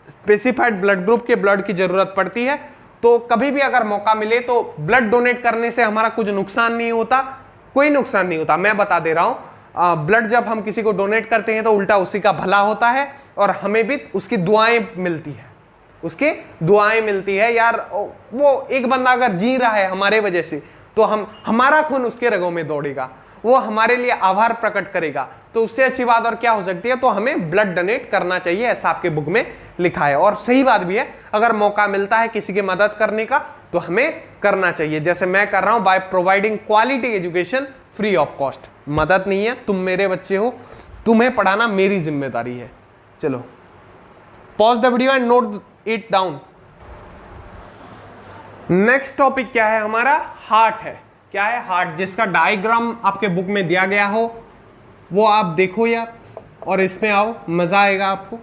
specified blood group के ब्लड की जरूरत पड़ती है। तो कभी भी अगर मौका मिले तो ब्लड डोनेट करने से हमारा कुछ नुकसान नहीं होता, कोई नुकसान नहीं होता। मैं बता दे रहा हूं, ब्लड जब हम किसी को डोनेट करते हैं तो उल्टा उसी का भला होता है और हमें भी उसकी दुआएं मिलती है, उसकी दुआएं मिलती है। यार वो एक बंदा अगर जी रहा है हमारे वजह से, तो हमारा खून उसके रगों में दौड़ेगा, वो हमारे लिए आभार प्रकट करेगा। तो उससे अच्छी बात और क्या हो सकती है? तो हमें ब्लड डोनेट करना चाहिए, ऐसा आपके बुक में लिखा है। और सही बात भी है, अगर मौका मिलता है किसी की मदद करने का तो हमें करना चाहिए, जैसे मैं कर रहा हूं, by providing quality education free of cost. मदद नहीं है, तुम मेरे बच्चे हो, तुम्हें पढ़ाना मेरी जिम्मेदारी है। चलो pause the video and note it down. Next topic क्या है हमारा? हार्ट है। क्या है? हार्ट, जिसका डायग्राम आपके बुक में दिया गया हो वो आप देखो यार, और इसमें आओ, मजा आएगा आपको।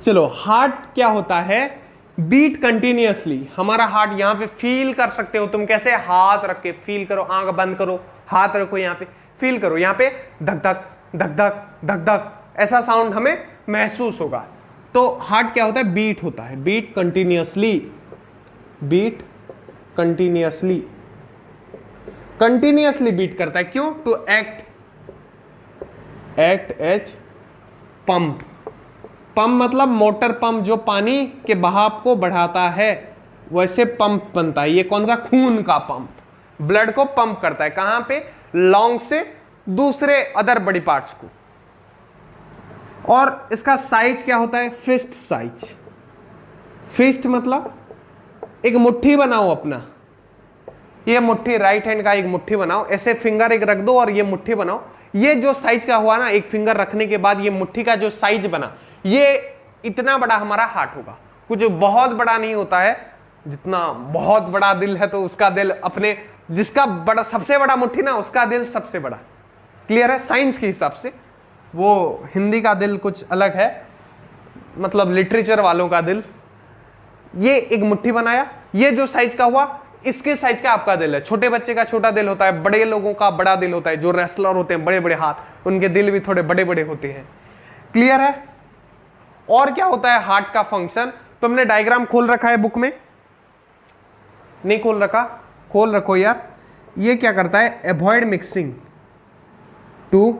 चलो, हार्ट क्या होता है? Beat continuously. हमारा हार्ट यहां पे फील कर सकते हो तुम, कैसे? हाथ रख के फील करो, आंख बंद करो, हाथ रखो, यहां पे फील करो, यहां पे धक धक धक धक धक धक ऐसा साउंड हमें महसूस होगा। तो हार्ट क्या होता है? बीट होता है, beat continuously, beat continuously, continuously beat करता है। क्यों? To act as pump. Pump मतलब मोटर पंप, जो पानी के बहाव को बढ़ाता है, वैसे पंप बनता है। ये कौन सा? खून का पंप, ब्लड को पंप करता है। कहां पे? लॉन्ग से दूसरे अदर बॉडी पार्ट्स को। और इसका साइज क्या होता है? Fist size. फिस्ट मतलब एक मुट्ठी बनाओ अपना, ये मुट्ठी, राइट हैंड का एक मुट्ठी बनाओ, ऐसे फिंगर एक रख दो और ये मुट्ठी बनाओ। ये जो साइज का हुआ ना, एक फिंगर रखने के बाद ये मुट्ठी का जो साइज बना, ये इतना बड़ा हमारा हार्ट होगा। कुछ बहुत बड़ा नहीं होता है, जितना बहुत बड़ा दिल है तो उसका दिल अपने, जिसका बड़ा सबसे बड़ा मुट्ठी ना, उसका दिल सबसे बड़ा। क्लियर है? साइंस के हिसाब से वो हिंदी का दिल कुछ अलग है, मतलब लिटरेचर वालों का दिल। ये एक मुट्ठी बनाया, ये जो साइज का हुआ, इसके साइज का आपका दिल है। छोटे बच्चे का छोटा दिल होता है, बड़े लोगों का बड़ा दिल होता है। जो रेसलर होते हैं, बड़े बड़े हाथ, उनके दिल भी थोड़े बड़े बड़े होते हैं। क्लियर है? और क्या होता है हार्ट का फंक्शन? तुमने डायग्राम खोल रखा है बुक में? नहीं खोल रखा? खोल रखो यार। ये क्या करता है? Avoid mixing, to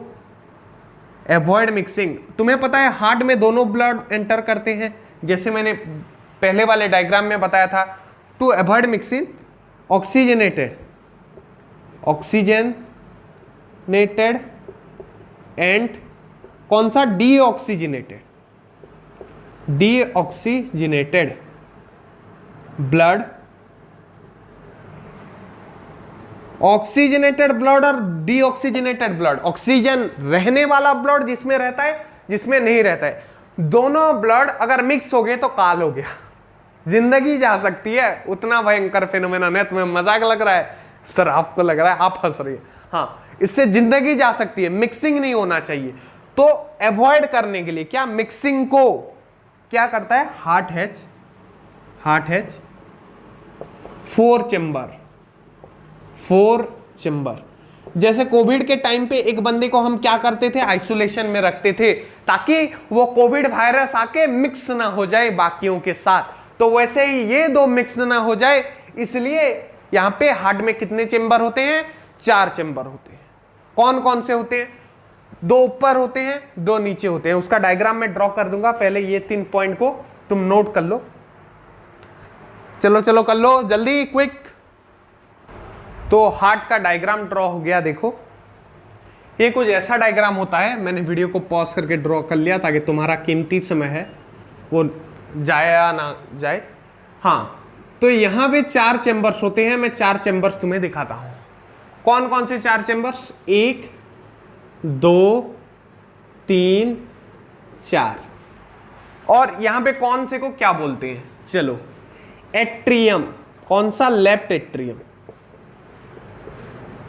avoid mixing. तुम्हें पता है हार्ट में दोनों ब्लड एंटर करते हैं, जैसे मैंने पहले वाले डायग्राम में बताया था। To avoid mixing oxygenated, oxygenated and कौन सा? Deoxygenated, deoxygenated blood, oxygenated blood और डीऑक्सीजनेटेड ब्लड। ऑक्सीजन रहने वाला ब्लड जिसमें रहता है, जिसमें नहीं रहता है। दोनों ब्लड अगर मिक्स हो गए तो काल हो गया, जिंदगी जा सकती है। उतना भयंकर फिनोमेनन है। तुम्हें मजाक लग रहा है सर? आपको लग रहा है, आप हंस रही है। हाँ, इससे जिंदगी जा सकती है। मिक्सिंग नहीं होना चाहिए। तो अवॉइड करने के लिए क्या? मिक्सिंग को क्या करता है? Heart has 4 chamber, 4 chamber. जैसे कोविड के टाइम पे एक बंदे को हम क्या करते थे, आइसोलेशन में रखते थे ताकि वो कोविड वायरस आके मिक्स ना हो जाए बाकियों के साथ। तो वैसे ही ये दो मिक्स ना हो जाए, इसलिए यहां पे हार्ट में कितने चेंबर होते हैं, 4 चेंबर होते हैं। कौन कौन से होते हैं, 2 ऊपर होते हैं, 2 नीचे होते हैं। उसका डायग्राम मैं ड्रॉ कर दूंगा, पहले ये 3 पॉइंट को तुम नोट कर लो। चलो चलो कर लो जल्दी, क्विक। तो हार्ट का डायग्राम ड्रॉ हो गया। देखो ये कुछ ऐसा डायग्राम होता है, मैंने वीडियो को पॉज करके ड्रॉ कर लिया ताकि तुम्हारा कीमती समय है वो जाए या ना जाए। हाँ, तो यहां पे 4 चेंबर्स होते हैं। मैं 4 चेंबर्स तुम्हें दिखाता हूं। कौन कौन से 4 चेंबर्स, 1 2 3 4। और यहां पे कौन से को क्या बोलते हैं, चलो एट्रियम। कौन सा, लेफ्ट एट्रियम।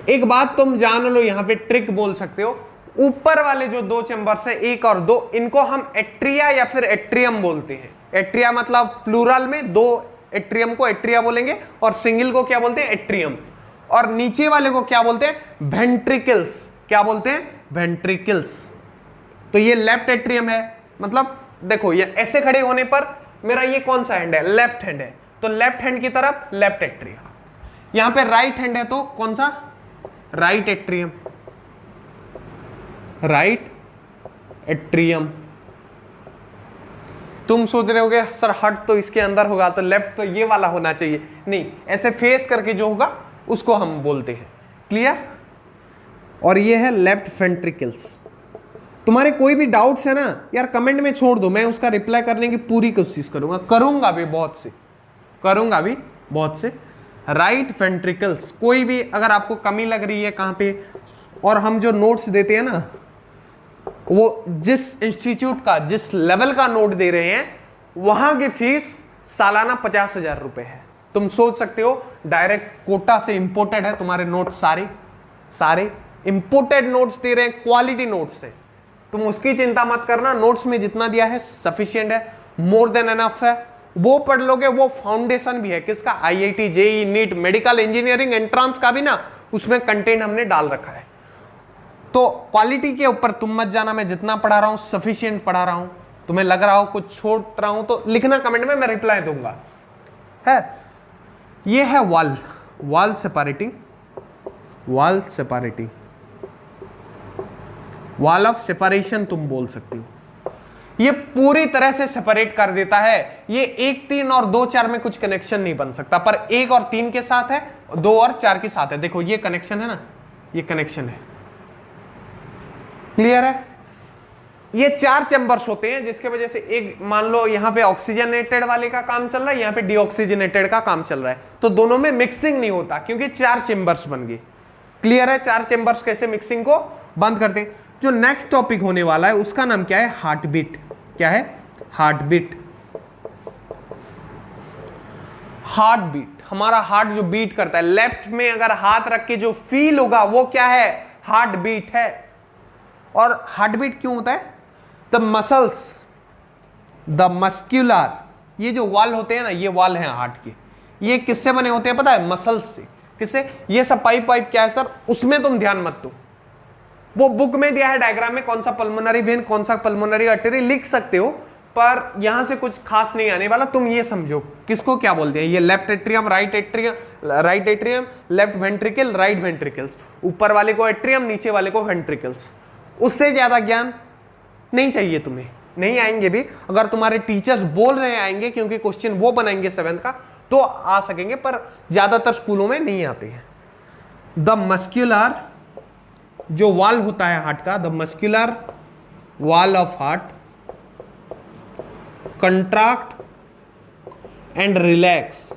एक बात तुम जान लो, यहां पे ट्रिक बोल सकते हो, ऊपर वाले जो 2 चेंबर्स है 1 और 2, इनको हम एट्रिया या फिर एट्रियम बोलते हैं। एट्रिया मतलब प्लूरल में 2 एट्रियम को एट्रिया बोलेंगे और सिंगल को क्या बोलते हैं, एट्रियम। और नीचे वाले को क्या बोलते हैं, वेंट्रिकल्स। क्या बोलते हैं, वेंट्रिकल्स। तो ये लेफ्ट एट्रियम है। मतलब देखो ये ऐसे खड़े होने पर मेरा ये कौन सा हैंड है, लेफ्ट हैंड है, तो लेफ्ट हैंड की तरफ लेफ्ट एट्रियम। यहां पे राइट हैंड है तो कौन सा, राइट एट्रियम, राइट एट्रियम। तुम सोच रहे होगे सर हार्ट तो इसके अंदर होगा तो लेफ्ट तो ये वाला होना चाहिए, नहीं, ऐसे फेस करके जो होगा उसको हम बोलते हैं। क्लियर। और ये है लेफ्ट वेंट्रिकल्स। तुम्हारे कोई भी डाउट्स है ना यार, कमेंट में छोड़ दो, मैं उसका रिप्लाई करने की पूरी कोशिश करूंगा, करूंगा भी बहुत से। राइट वेंट्रिकल्स, कोई भी अगर आपको कमी लग रही है कहां पे, और हम जो नोट्स देते हैं ना, वो जिस इंस्टीट्यूट का जिस लेवल का नोट दे रहे हैं वहां की फीस सालाना 50,000 रुपए है। तुम सोच सकते हो डायरेक्ट कोटा से इंपोर्टेड है तुम्हारे नोट, सारे इंपोर्टेड नोट्स दे रहे हैं, क्वालिटी नोट्स है। तुम उसकी चिंता मत करना, नोट्स में जितना दिया है सफिशिएंट है, मोर देन एनफ है। वो पढ़ लोगे, वो फाउंडेशन भी है किसका, IIT JEE NEET medical engineering entrance का भी ना उसमें कंटेंट हमने डाल रखा है। तो क्वालिटी के ऊपर तुम मत जाना, मैं जितना पढ़ा रहा हूं सफिशिएंट पढ़ा रहा हूं। तुम्हें लग रहा हो कुछ छोड़ रहा हूं तो लिखना कमेंट में, मैं रिप्लाई दूंगा। है ये है वाल सेपरेटिंग, वॉल ऑफ सेपरेशन तुम बोल सकती हो। ये पूरी तरह से सेपरेट कर देता है। ये 1 3 और 2 4 में कुछ कनेक्शन नहीं बन सकता, पर 1 और 3 के साथ है, 2 और 4 के साथ है। देखो ये कनेक्शन है ना, ये कनेक्शन है। क्लियर है। ये 4 चैम्बर्स होते हैं जिसके वजह से एक, मान लो यहां पे ऑक्सीजनेटेड वाले का काम चल रहा है, यहां पे डीऑक्सीजनेटेड का काम चल रहा है, तो दोनों में मिक्सिंग नहीं होता क्योंकि 4 चैम्बर्स बन गए। क्लियर है। 4 चैम्बर्स कैसे मिक्सिंग को बंद करते हैं। जो नेक्स्ट टॉपिक होने वाला है उसका नाम क्या है, हार्ट बीट। क्या है, हार्ट बीट। हार्ट बीट, हमारा हार्ट जो बीट करता है, लेफ्ट में अगर हाथ रख के जो फील होगा वो क्या है, हार्ट बीट है। और हार्ट बीट क्यों होता है, द मसल्स, द मस्क्यूलर, ये जो वाल होते हैं ना, ये वाल हैं हार्ट के, ये किससे बने होते हैं पता है, मसल्स से। किससे, ये सब पाइप क्या है सर, उसमें तुम ध्यान मत दो, वो बुक में दिया है डायग्राम में, कौन सा पल्मोनरी वेन कौन सा पल्मोनरी आर्टरी लिख सकते हो, पर यहां से कुछ खास नहीं आने वाला। तुम ये समझो किसको क्या बोलते हैं, ये left atrium, right atrium, left ventricle, right ventricles. ऊपर वाले को एट्रियम, नीचे वाले को वेंट्रिकल्स। उससे ज्यादा ज्ञान नहीं चाहिए तुम्हें, नहीं आएंगे भी। अगर तुम्हारे टीचर्स बोल रहे हैं आएंगे, क्योंकि क्वेश्चन वो बनाएंगे 7th का, तो आ सकेंगे, पर ज्यादातर स्कूलों में नहीं आते हैं। द मस्क्यूलर, जो वाल होता है हार्ट का, the muscular wall of heart contract and relax,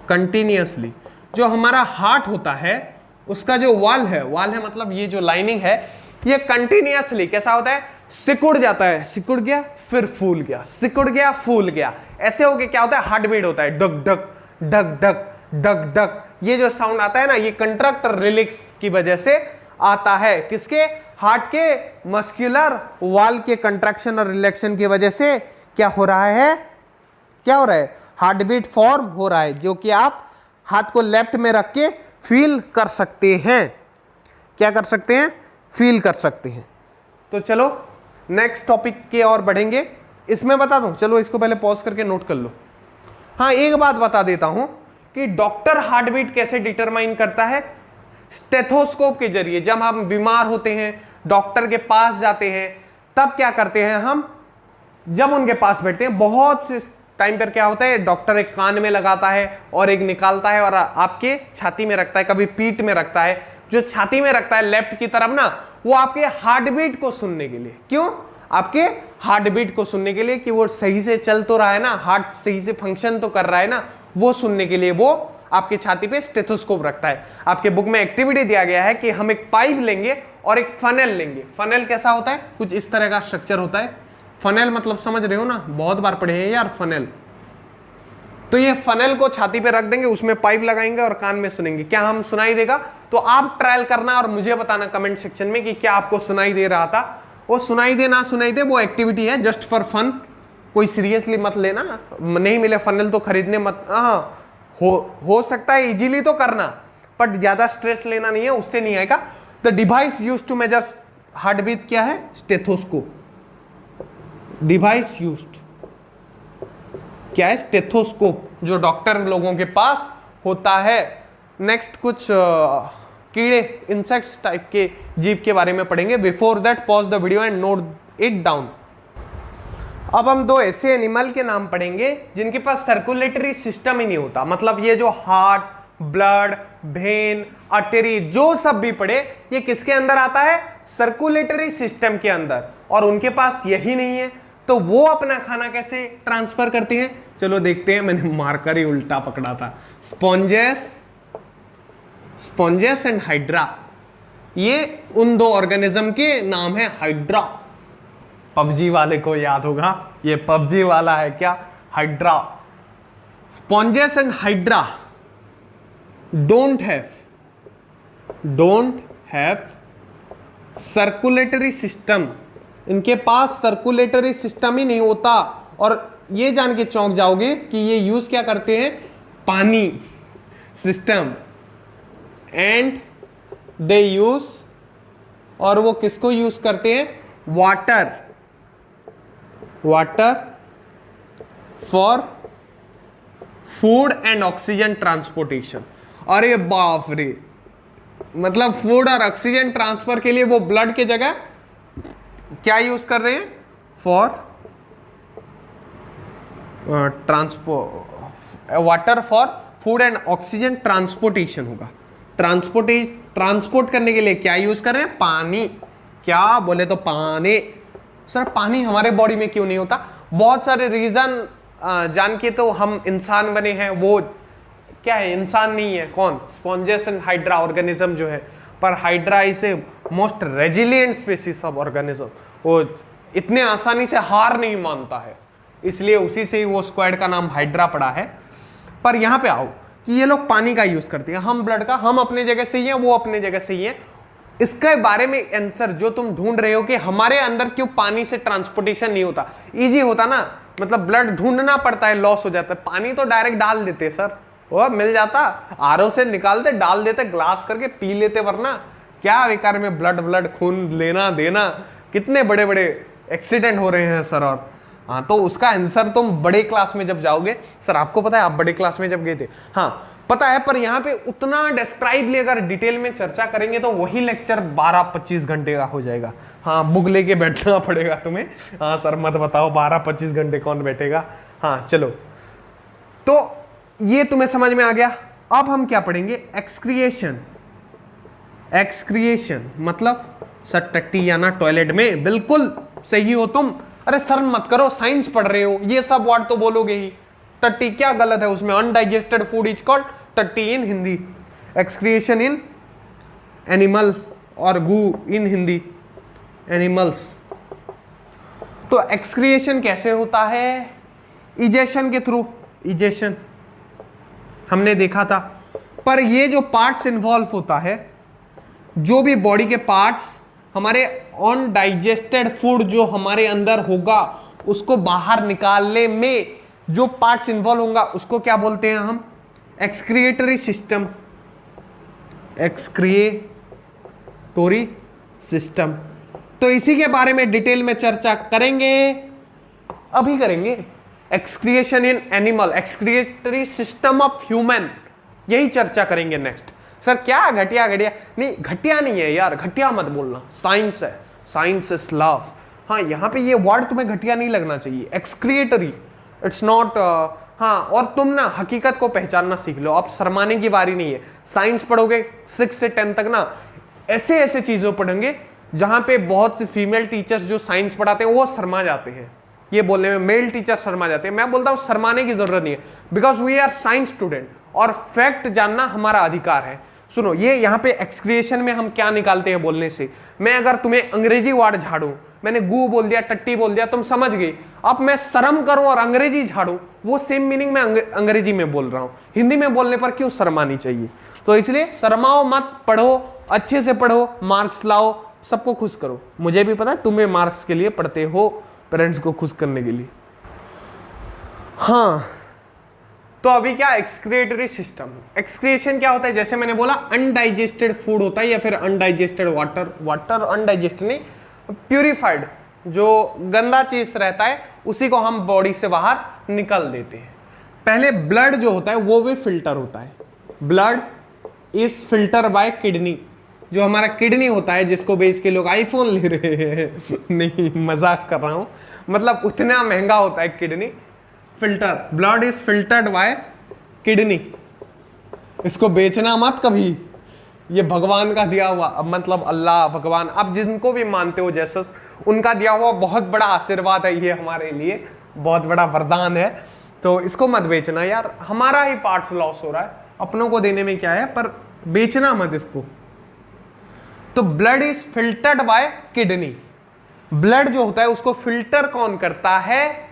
continuously. जो हमारा हार्ट होता है उसका जो वाल है मतलब ये जो लाइनिंग है, ये कंटिन्यूअसली कैसा होता है, सिकुड़ जाता है, सिकुड़ गया फिर फूल गया, सिकुड़ गया फूल गया, ऐसे होके क्या होता है, हार्ट बीट होता है, duck duck duck duck duck duck. ये जो साउंड आता है ना, ये कंट्रैक्ट और रिलैक्स की वजह से आता है। किसके, हार्ट के मस्कुलर वाल के कंट्रैक्शन और रिलैक्शन की वजह से क्या हो रहा है, हार्ट बीट फॉर्म हो रहा है, जो कि आप हाथ को लेफ्ट में रख के फील कर सकते हैं। क्या कर सकते हैं? फील कर सकते हैं। तो चलो नेक्स्ट टॉपिक के और बढ़ेंगे। इसमें बता दूं, चलो इसको पहले पॉज करके नोट कर लो। हाँ, एक बात बता देता हूं कि डॉक्टर हार्ट बीट कैसे डिटरमाइन करता है? स्टेथोस्कोप के जरिए। जब हम बीमार होते हैं, डॉक्टर के पास जाते हैं, तब क्या करते हैं हम? जब उनके पास बैठते हैं, बहुत से टाइम पर क्या होता है, डॉक्टर एक कान में लगाता है और एक निकालता है और आपके छाती में रखता है, कभी पीठ में रखता है। जो छाती में रखता है लेफ्ट की तरफ ना, वो आपके हार्ट बीट को सुनने के लिए। क्यों? आपके हार्ट बीट को सुनने के लिए कि वो सही से चल तो रहा है ना, हार्ट सही से फंक्शन तो कर रहा है ना, वो सुनने के लिए वो आपकी छाती पे स्टेथोस्कोप रखता है। आपके बुक में एक्टिविटी दिया गया है कि हम एक पाइप लेंगे और एक फनेल लेंगे। फनेल कैसा होता है? कुछ इस तरह का स्ट्रक्चर होता है। फनेल मतलब समझ रहे हो ना, बहुत बार पढ़े हैं यार फनेल। तो ये फनेल को छाती पे रख देंगे, उसमें पाइप लगाएंगे और कान में सुनेंगे। क्या हम सुनाई देगा? तो आप ट्रायल करना और मुझे बताना कमेंट सेक्शन में कि क्या आपको सुनाई दे रहा था। वो सुनाई दे ना सुनाई दे, वो एक्टिविटी है जस्ट फॉर फन, कोई सीरियसली मत लेना। नहीं मिले फनेल तो खरीदने मत। हाँ, हो सकता है इजीली तो करना, बट ज्यादा स्ट्रेस लेना नहीं है, उससे नहीं आएगा। The device used to measure heart beat क्या है? स्टेथोस्कोप। डिवाइस यूज्ड क्या है? स्टेथोस्कोप, जो डॉक्टर लोगों के पास होता है। नेक्स्ट कुछ कीड़े, इंसेक्ट्स टाइप के जीव के बारे में पढ़ेंगे। Before that pause the video and note it down. अब हम दो ऐसे एनिमल के नाम पढ़ेंगे जिनके पास सर्कुलेटरी सिस्टम ही नहीं होता। मतलब ये जो हार्ट, ब्लड, वेन, आर्टरी जो सब भी पढ़े, ये किसके अंदर आता है? सर्कुलेटरी सिस्टम के अंदर। और उनके पास यही नहीं है, तो वो अपना खाना कैसे ट्रांसफर करते हैं? चलो देखते हैं। मैंने मार्कर ही उल्टा पकड़ा था। स्पॉन्जेस एंड हाइड्रा, ये उन दो ऑर्गेनिज्म के नाम है। हाइड्रा, पबजी वाले को याद होगा, ये पबजी वाला है क्या? Hydra. Sponges and hydra don't have circulatory system. इनके पास सर्कुलेटरी सिस्टम ही नहीं होता। और ये जान के चौंक जाओगे कि ये यूज क्या करते हैं? पानी सिस्टम। एंड दे यूज, और वो किसको यूज करते हैं? Water for food and oxygen transportation. अरे बाप रे, मतलब फूड और ऑक्सीजन ट्रांसफर के लिए वो ब्लड के जगह क्या यूज कर रहे हैं? For water for food and oxygen transportation होगा। ट्रांसपोर्ट करने के लिए क्या यूज कर रहे हैं? पानी। क्या बोले तो पानी। सर पानी हमारे बॉडी में क्यों नहीं होता? बहुत सारे रीजन जान के तो हम इंसान बने हैं। वो क्या है? इंसान नहीं है। कौन? स्पॉन्जेस एंड हाइड्रा ऑर्गेनिज्म जो है। पर hydra is a most resilient species of organism. वो इतने आसानी से हार नहीं मानता है, इसलिए उसी से ही वो स्क्वाड का नाम हाइड्रा पड़ा है। पर यहां पे आओ कि ये लोग पानी का यूज करते हैं, हम ब्लड का। हम अपने जगह से ही हैं, वो अपने जगह से ही हैं। इसके बारे में आंसर जो तुम ढूंढ रहे हो कि हमारे अंदर क्यों पानी से ट्रांसपोर्टेशन नहीं होता? इजी होता ना, मतलब ब्लड ढूंढना पड़ता है, लॉस हो जाता है। पानी तो डायरेक्ट डाल देते सर, वो मिल जाता, आरओ से निकालते, डाल देते, ग्लास करके पी लेते। वरना क्या बेकार में ब्लड खून लेना देना, कितने बड़े बड़े एक्सीडेंट हो रहे हैं सर। और हाँ, तो उसका आंसर तुम बड़े क्लास में जब जाओगे। सर आपको पता है आप बड़े क्लास में जब गए थे? हाँ पता है, पर यहाँ पे उतना डिस्क्राइबली अगर डिटेल में चर्चा करेंगे तो वही लेक्चर 12-25 घंटे का हो जाएगा। हाँ, बुक लेके बैठना पड़ेगा तुम्हें। हाँ सर मत बताओ, 12-25 घंटे कौन बैठेगा। हाँ चलो, तो ये तुम्हें समझ में आ गया। अब हम क्या पढ़ेंगे? एक्सक्रिएशन मतलब सर टट्टी आना टॉयलेट में। बिल्कुल सही हो तुम। अरे सर मत करो, साइंस पढ़ रहे हो, ये सब वर्ड तो बोलोगे ही। टट्टी क्या गलत है उसमें? अनडाइजेस्टेड फूड इज कॉल्ड टट्टी इन हिंदी, एक्सक्रिएशन इन एनिमल, और गू इन हिंदी एनिमल्स। तो एक्सक्रिएशन कैसे होता है? इजेशन के थ्रू। इजेशन हमने देखा था। पर ये जो पार्ट्स इन्वॉल्व होता है, जो भी बॉडी के पार्ट्स हमारे अनडाइजेस्टेड फूड जो हमारे अंदर होगा उसको बाहर निकालने में जो पार्ट्स इन्वॉल्व होगा उसको क्या बोलते हैं हम? Excretory system, excretory system. तो इसी के बारे में डिटेल में चर्चा करेंगे, अभी करेंगे। Excretion in animal, excretory system of human, यही चर्चा करेंगे नेक्स्ट। सर क्या घटिया घटिया? नहीं, घटिया नहीं है यार, घटिया मत बोलना, साइंस है, साइंस इज लव। हाँ, यहाँ पे ये वर्ड तुम्हें घटिया नहीं लगना चाहिए, एक्सक्रिएटरी, इट्स नॉट। हाँ, और तुम ना हकीकत को पहचानना सीख लो, अब शर्माने की बारी नहीं है। साइंस पढ़ोगे 6 से 10 तक ना, ऐसे ऐसे चीजों पढ़ेंगे जहां पे बहुत से फीमेल टीचर्स जो साइंस पढ़ाते हैं वो शर्मा जाते हैं, ये बोलने में मेल टीचर शर्मा जाते हैं। मैं बोलता हूं शर्माने की जरूरत नहीं है, because we are science student और फैक्ट जानना हमारा अधिकार है। सुनो, ये यहाँ पे एक्सक्रिएशन में हम क्या निकालते हैं बोलने से। मैं अगर तुम्हें अंग्रेजी वर्ड झाड़ू, मैंने गू बोल दिया, टट्टी बोल दिया, तुम समझ गए। अब मैं शर्म करूं और अंग्रेजी झाड़ू, वो सेम मीनिंग में अंग्रेजी में बोल रहा हूं, हिंदी में बोलने पर क्यों शर्मानी चाहिए? तो इसलिए शर्माओ मत, पढ़ो, अच्छे से पढ़ो, मार्क्स लाओ, सबको खुश करो। मुझे भी पता है तुम्हें मार्क्स के लिए पढ़ते हो, पेरेंट्स को खुश करने के लिए। हाँ, तो अभी क्या, एक्सक्रिएटरी सिस्टम। एक्सक्रिएशन क्या होता है? जैसे मैंने बोला, अनडाइजेस्टेड फूड होता है या फिर अनडाइजेस्टेड वाटर अनडाइजेस्टेड नहीं, प्यूरिफाइड, जो गंदा चीज रहता है उसी को हम बॉडी से बाहर निकल देते हैं। पहले ब्लड जो होता है वो भी फिल्टर होता है। Blood is filter by kidney, जो हमारा किडनी होता है जिसको बेच के लोग आईफोन ले रहे हैं नहीं, मजाक कर रहा हूं, मतलब उतना महंगा होता है kidney. Filter, blood is filtered bye kidney, इसको बेचना मत कभी, ये भगवान का दिया हुआ, अब मतलब अल्लाह, भगवान, आप जिनको भी मानते हो जैसस, उनका दिया हुआ बहुत बड़ा आशीर्वाद है ये हमारे लिए, बहुत बड़ा वरदान है। तो इसको मत बेचना यार, हमारा ही पार्ट्स लॉस हो रहा है, अपनों को देने में क्या है, पर बेचना मत इसको। तो blood is filtered bye kidney, blood जो होता है उसको फिल्टर कौन करता है?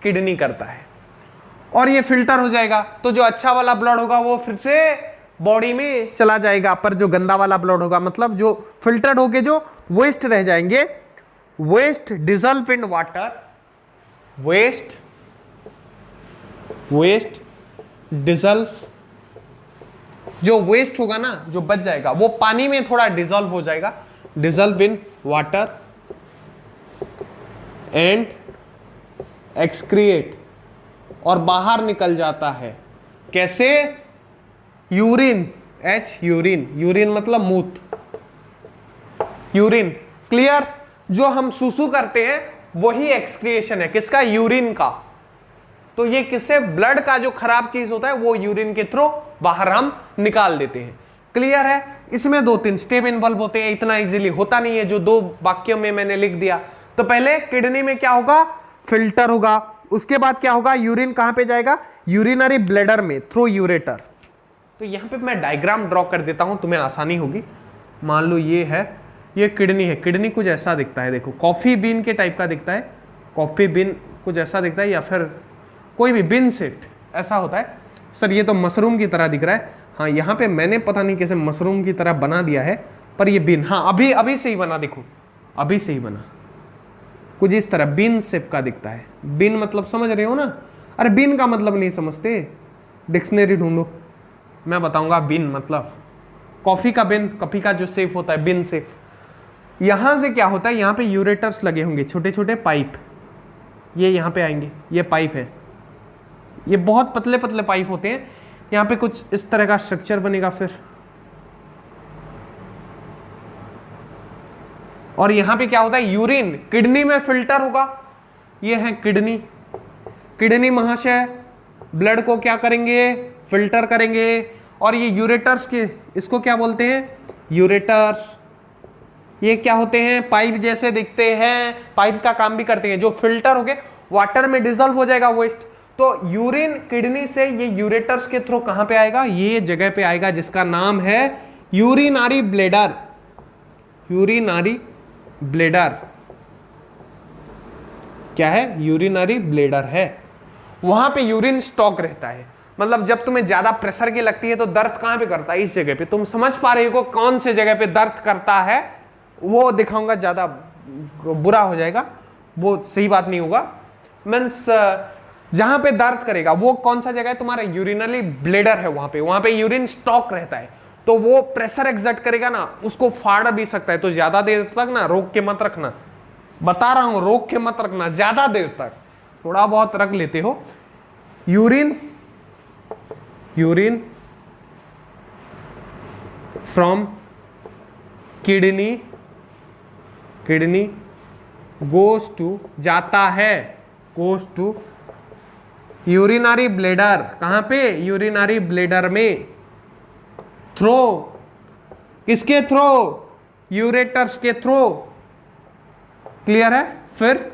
किडनी करता है। और ये फिल्टर हो जाएगा तो जो अच्छा वाला ब्लड होगा वो फिर से बॉडी में चला जाएगा, पर जो गंदा वाला ब्लड होगा, मतलब जो फिल्टर्ड होके जो वेस्ट रह जाएंगे, waste dissolve in water, waste dissolve, जो वेस्ट होगा ना, जो बच जाएगा वो पानी में थोड़ा डिजॉल्व हो जाएगा, dissolve in water and excrete, और बाहर निकल जाता है। कैसे? यूरिन, एच यूरिन, यूरिन मतलब मूत्र, यूरिन, क्लियर? जो हम सुसु करते हैं वही एक्सक्रिएशन है, किसका? यूरिन का। तो ये किससे? ब्लड का जो खराब चीज होता है वो यूरिन के थ्रू बाहर हम निकाल देते हैं। क्लियर है? इसमें 2-3 स्टेप इन्वॉल्व होते हैं, इतना इजीली होता नहीं है जो 2 वाक्यों में मैंने लिख दिया। तो पहले किडनी में क्या होगा? फिल्टर होगा, उसके बाद क्या होगा? यूरिन कहां पे जाएगा? यूरिनरी ब्लैडर में, थ्रू यूरेटर। तो यहां पे मैं डायग्राम ड्रॉ कर देता हूं, तुम्हें आसानी होगी। मान लो ये है, ये किडनी है, किडनी कुछ ऐसा दिखता है, देखो कॉफी बीन के टाइप का दिखता है, कॉफी बीन कुछ ऐसा दिखता है, या फिर कोई भी बिन सेट ऐसा होता है। सर ये तो मशरूम की तरह दिख रहा है। हाँ, यहाँ पे मैंने पता नहीं कैसे मशरूम की तरह बना दिया है, पर ये बिन, हाँ अभी से ही बना, देखो अभी से ही बना, कुछ इस तरह बिन शेप का दिखता है। बिन मतलब समझ रहे हो ना? अरे बिन का मतलब नहीं समझते, डिक्शनरी ढूंढो, मैं बताऊंगा। बिन मतलब कॉफी का बिन, कॉफी का जो शेप होता है बिन शेप। यहां से क्या होता है, यहाँ पे यूरेटर्स लगे होंगे, छोटे छोटे पाइप, ये यहाँ पे आएंगे, ये पाइप है, ये बहुत पतले पतले पाइप होते हैं। यहाँ पे कुछ इस तरह का स्ट्रक्चर बनेगा फिर, और यहाँ पे क्या होता है? यूरिन किडनी में फिल्टर होगा, ये है किडनी, किडनी महाशय ब्लड को क्या करेंगे? फिल्टर करेंगे। और ये यूरेटर्स के, इसको क्या बोलते हैं? यूरेटर्स। ये क्या होते हैं? पाइप जैसे दिखते हैं, पाइप का काम भी करते हैं, जो फिल्टर हो गए वाटर में डिजॉल्व हो जाएगा वेस्ट। तो यूरिन किडनी से ये यूरेटर्स के थ्रू कहां पे आएगा? ये जगह पे आएगा जिसका नाम है यूरिनरी ब्लैडर। यूरिनरी ब्लैडर क्या है? यूरिनरी ब्लैडर है। वहां पे यूरिन स्टॉक रहता है, मतलब जब तुम्हें ज्यादा प्रेशर की लगती है तो दर्द कहां पे करता है? इस जगह पे। तुम समझ पा रहे हो कौन से जगह पे दर्द करता है? वो दिखाऊंगा, ज्यादा बुरा हो जाएगा, वो सही बात नहीं होगा। मीन्स जहां पे दर्द करेगा वो कौन सा जगह है, तुम्हारा यूरिनरी ब्लेडर है, वहां पे यूरिन स्टॉक रहता है, तो वो प्रेशर एक्सर्ट करेगा ना, उसको फाड़ भी सकता है। तो ज्यादा देर तक ना रोक के मत रखना, बता रहा हूं, रोक के मत रखना ज्यादा देर तक, थोड़ा बहुत रख लेते हो। Urine from kidney goes to, जाता है, गोज टू यूरिनरी ब्लेडर, कहां पे, यूरिनरी ब्लेडर में, थ्रो, किसके थ्रो, यूरेटर्स के थ्रो, क्लियर है। फिर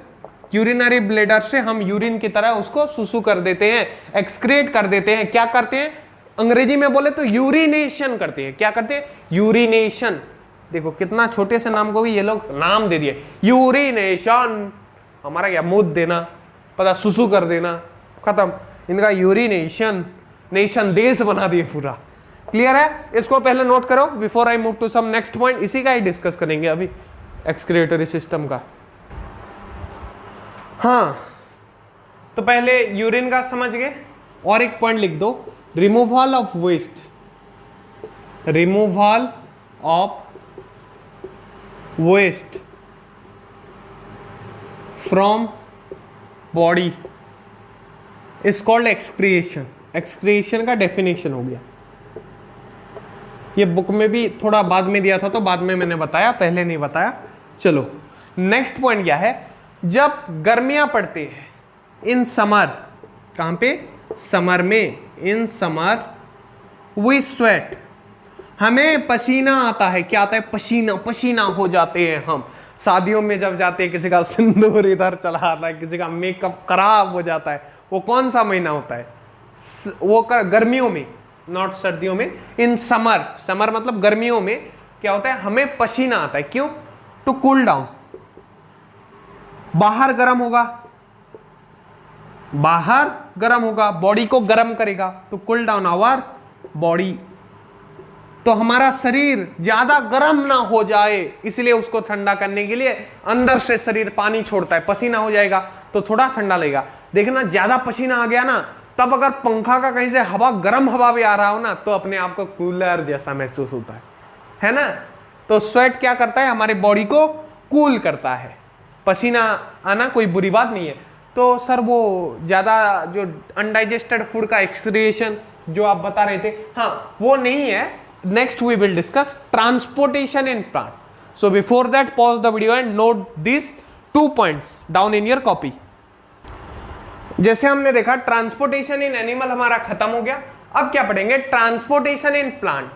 यूरिनरी ब्लेडर से हम यूरिन की तरह उसको सुसु कर देते हैं, एक्सक्रीट कर देते हैं। क्या करते हैं, अंग्रेजी में बोले तो यूरिनेशन करते हैं। क्या करते हैं, यूरिनेशन। देखो कितना छोटे से नाम को भी ये लोग नाम दे दिए, यूरिनेशन। हमारा क्या, मुंह देना, पता, सुसु कर देना, खत्म। इनका यूरिनेशन, नेशन देश बना दिए पूरा। क्लियर है, इसको पहले नोट करो before I move to some next point. इसी का ही डिस्कस करेंगे अभी, एक्सक्रीटरी सिस्टम का। हाँ, तो पहले यूरिन का समझ गए, और एक पॉइंट लिख दो, removal of waste, removal of waste from body is called excretion. Excretion का डेफिनेशन हो गया, ये बुक में भी थोड़ा बाद में दिया था, तो बाद में मैंने बताया, पहले नहीं बताया। चलो नेक्स्ट पॉइंट क्या है, जब गर्मियां पड़ती है इन समर, कहां पे, समर में, इन समर वी स्वेट, हमें पसीना आता है। क्या आता है, पसीना, पसीना हो जाते हैं हम। शादियों में जब जाते हैं, किसी का सिंदूर इधर चला आता है, किसी का मेकअप खराब हो जाता है। वो कौन सा महीना होता है, वो गर्मियों में, नॉट सर्दियों में। इन समर, समर मतलब गर्मियों में क्या होता है, हमें पसीना आता है। क्यों, टू कूल डाउन। बाहर गर्म होगा, बाहर गर्म होगा, बॉडी को गर्म करेगा, to cool down our body. तो हमारा शरीर ज्यादा गर्म ना हो जाए, इसलिए उसको ठंडा करने के लिए अंदर से शरीर पानी छोड़ता है, पसीना हो जाएगा तो थोड़ा ठंडा लगेगा। देखना ज्यादा पसीना आ गया ना, तब अगर पंखा का कहीं से हवा, गर्म हवा भी आ रहा हो ना, तो अपने आप को कूलर जैसा महसूस होता है ना। तो स्वेट क्या करता है, हमारी बॉडी को कूल करता है। पसीना आना कोई बुरी बात नहीं है। तो सर वो ज्यादा जो अनडाइजेस्टेड फूड का एक्सक्रिएशन जो आप बता रहे थे, हाँ वो नहीं है। Next we will discuss transportation in plant. So before that, pause the video and note these 2 points down in your copy. जैसे हमने देखा ट्रांसपोर्टेशन इन एनिमल हमारा खत्म हो गया। अब क्या पढ़ेंगे, ट्रांसपोर्टेशन इन प्लांट।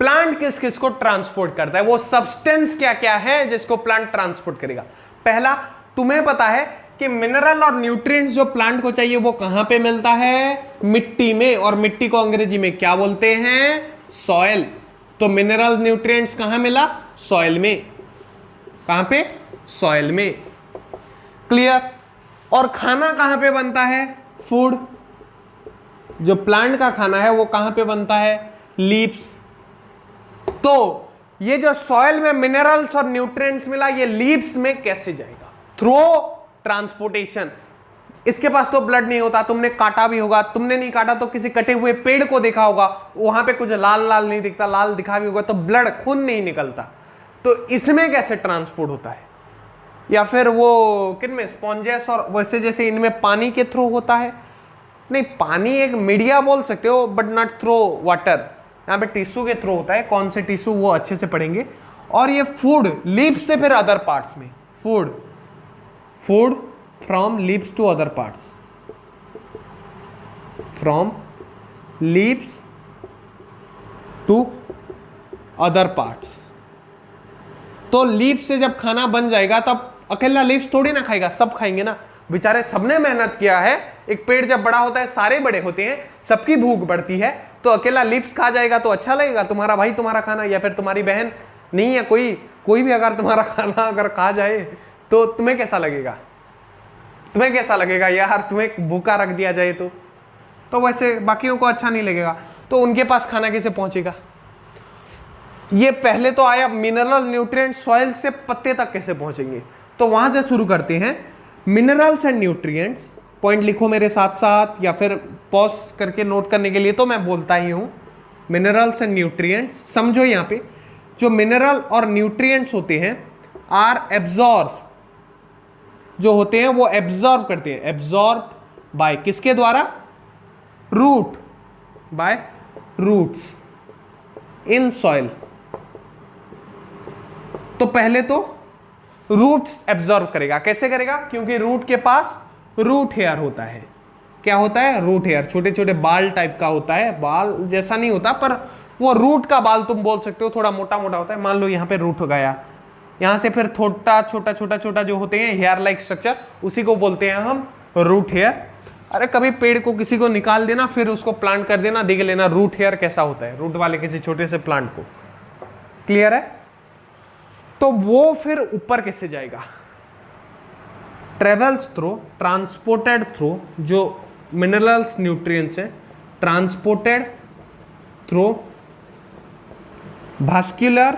प्लांट किस किस को ट्रांसपोर्ट करता है, वो सब्सटेंस क्या क्या है जिसको प्लांट ट्रांसपोर्ट करेगा। पहला, तुम्हें पता है कि मिनरल और न्यूट्रिएंट्स जो प्लांट को चाहिए वो कहां पे मिलता है, मिट्टी में। और मिट्टी को अंग्रेजी में क्या बोलते हैं, सॉइल। तो मिनरल न्यूट्रिएंट्स कहां मिला, सॉइल में। कहां पे, सॉइल में। क्लियर। और खाना कहां पे बनता है, फूड, जो प्लांट का खाना है वो कहां पे बनता है, लीव्स। तो ये जो सॉइल में मिनरल्स और न्यूट्रिएंट्स मिला, ये लीव्स में कैसे जाएगा, थ्रू ट्रांसपोर्टेशन। इसके पास तो ब्लड नहीं होता, तुमने काटा भी होगा, तुमने नहीं काटा तो किसी कटे हुए पेड़ को देखा होगा, वहां पे कुछ लाल लाल नहीं दिखता, लाल दिखा भी होगा तो ब्लड, खून नहीं निकलता। तो इसमें कैसे ट्रांसपोर्ट होता है, या फिर वो किनमें, स्पॉन्जेस और वैसे जैसे इनमें पानी के थ्रू होता है। नहीं, पानी एक मीडिया बोल सकते हो, बट नॉट थ्रू वाटर। यहाँ पे टिश्यू के थ्रू होता है, कौन से टिश्यू वो अच्छे से पढ़ेंगे। और ये फूड, लीव्स से फिर अदर पार्ट्स में, food from leaves to other parts, from leaves to other parts। तो लीव्स से जब खाना बन जाएगा तब अकेला लीव्स थोड़ी ना खाएगा, सब खाएंगे ना। बेचारे सबने मेहनत किया है। एक पेड़ जब बड़ा होता है, सारे बड़े होते हैं, सबकी भूख बढ़ती है, तो अकेला लीव्स खा जाएगा तो अच्छा लगेगा। तुम्हारा भाई तुम्हारा खाना, या फिर तुम्हारी बहन नहीं है, कोई भी अगर तुम्हारा खाना अगर खा जाए तो तुम्हें कैसा लगेगा, तुम्हें कैसा लगेगा यार, तुम्हें भूखा रख दिया जाए तो वैसे बाकियों को अच्छा नहीं लगेगा। तो उनके पास खाना कैसे पहुंचेगा। ये पहले तो आया मिनरल न्यूट्रिएंट, सॉइल से पत्ते तक कैसे पहुंचेंगे। तो वहां से शुरू करते हैं। मिनरल्स एंड न्यूट्रिएंट्स पॉइंट लिखो मेरे साथ साथ या फिर पॉज करके नोट करने के लिए तो मैं बोलता ही हूं। मिनरल्स एंड न्यूट्रिएंट्स, समझो यहां पे जो मिनरल और न्यूट्रिएंट्स होते हैं आर एब्जॉर्ब, जो होते हैं वो एब्जॉर्ब करते हैं, एब्जॉर्ब बाय किसके द्वारा, root, by roots in soil. तो पहले तो रूट्स एब्जॉर्ब करेगा, कैसे करेगा, क्योंकि रूट के पास रूट हेयर होता है। क्या होता है, रूट हेयर, छोटे छोटे बाल टाइप का होता है, बाल जैसा नहीं होता पर वो रूट का बाल तुम बोल सकते हो, थोड़ा मोटा मोटा होता है। मान लो यहाँ पे रूट हो गया, यहां से फिर छोटा छोटा छोटा छोटा जो होते हैं हेयर लाइक स्ट्रक्चर, उसी को बोलते हैं हम रूट हेयर। अरे कभी पेड़ को किसी को निकाल देना फिर उसको प्लांट कर देना, देख लेना रूट हेयर कैसा होता है, रूट वाले किसी छोटे से प्लांट को। क्लियर है। तो वो फिर ऊपर कैसे जाएगा, ट्रेवल्स थ्रू, ट्रांसपोर्टेड थ्रू, जो मिनरल्स न्यूट्रिएंट्स है ट्रांसपोर्टेड थ्रू भास्क्यूलर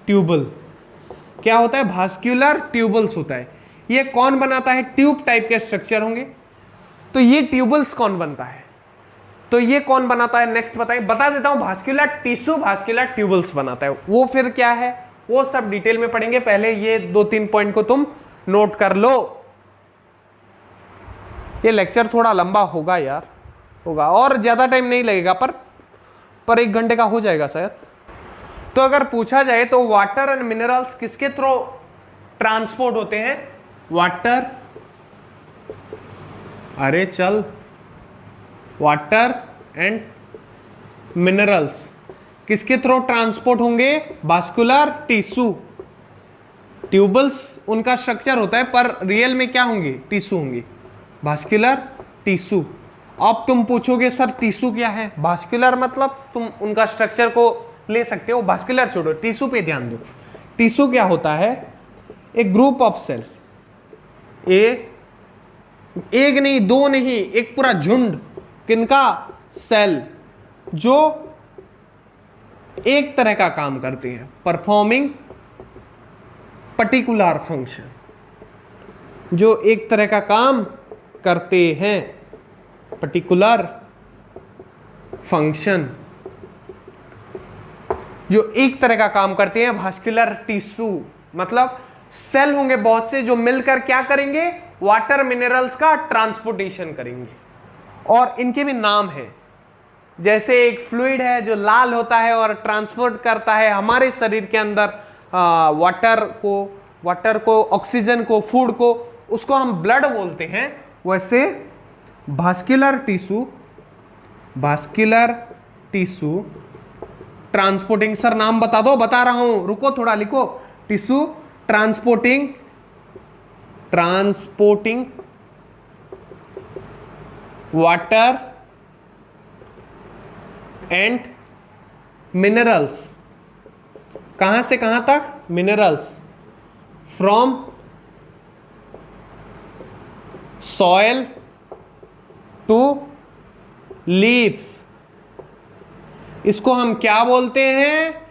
ट्यूबल। क्या होता है, भास्क्यूलर ट्यूबल्स होता है। ये कौन बनाता है, ट्यूब टाइप के स्ट्रक्चर होंगे। तो ये ट्यूबल्स कौन बनता है, तो ये कौन बनाता है, नेक्स्ट बताइए, बता देता हूं। भास्क्यूलर टिश्यू भास्क्यूलर ट्यूबल्स बनाता है। वो फिर क्या है, वो सब डिटेल में पढ़ेंगे, पहले ये 2-3 पॉइंट को तुम नोट कर लो। ये लेक्चर थोड़ा लंबा होगा यार, होगा, और ज्यादा टाइम नहीं लगेगा, पर 1 घंटे का हो जाएगा शायद। तो अगर पूछा जाए तो वाटर एंड मिनरल्स किसके थ्रू ट्रांसपोर्ट होते हैं, वाटर, अरे चल, वाटर एंड मिनरल्स किसके थ्रू ट्रांसपोर्ट होंगे, भास्कुलर टिश्यू, ट्यूबल्स उनका स्ट्रक्चर होता है पर रियल में क्या होंगे, टिश्यू होंगे, भास्कुलर टिश्यू। अब तुम पूछोगे सर टिश्यू क्या है, भास्कुलर मतलब तुम उनका स्ट्रक्चर को ले सकते हो, भास्कुलर छोड़ो, टिश्यू पे ध्यान दो। टिश्यू क्या होता है, एक ग्रुप ऑफ सेल, एक नहीं, 2 नहीं, एक पूरा झुंड किनका, सेल, जो एक तरह का काम करते हैं, परफॉर्मिंग पर्टिकुलर फंक्शन, जो एक तरह का काम करते हैं, पर्टिकुलर फंक्शन, जो एक तरह का काम करते हैं, भास्कुलर टिश्यू। मतलब सेल होंगे बहुत से जो मिलकर क्या करेंगे, वाटर मिनरल्स का ट्रांसपोर्टेशन करेंगे। और इनके भी नाम है, जैसे एक फ्लूइड है जो लाल होता है और ट्रांसपोर्ट करता है हमारे शरीर के अंदर वाटर को, ऑक्सीजन को, फूड को, उसको हम ब्लड बोलते हैं। वैसे भास्कुलर टिश्यू ट्रांसपोर्टिंग, सर नाम बता दो, बता रहा हूं, रुको थोड़ा लिखो, tissue transporting water and minerals, कहां से कहां तक, minerals from soil to leaves. इसको हम क्या बोलते हैं,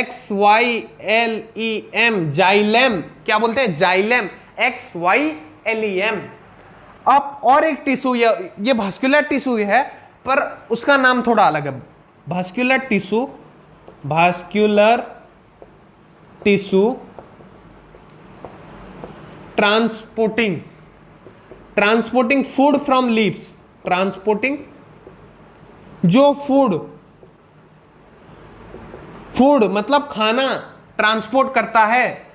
XYLEM, जाइलेम, क्या बोलते हैं, जाइलेम, XYLEM। अब और एक टिश्यू, ये भास्कुलर टिश्यू है पर उसका नाम थोड़ा अलग है, vascular tissue transporting food from leaves, transporting जो फूड मतलब खाना ट्रांसपोर्ट करता है,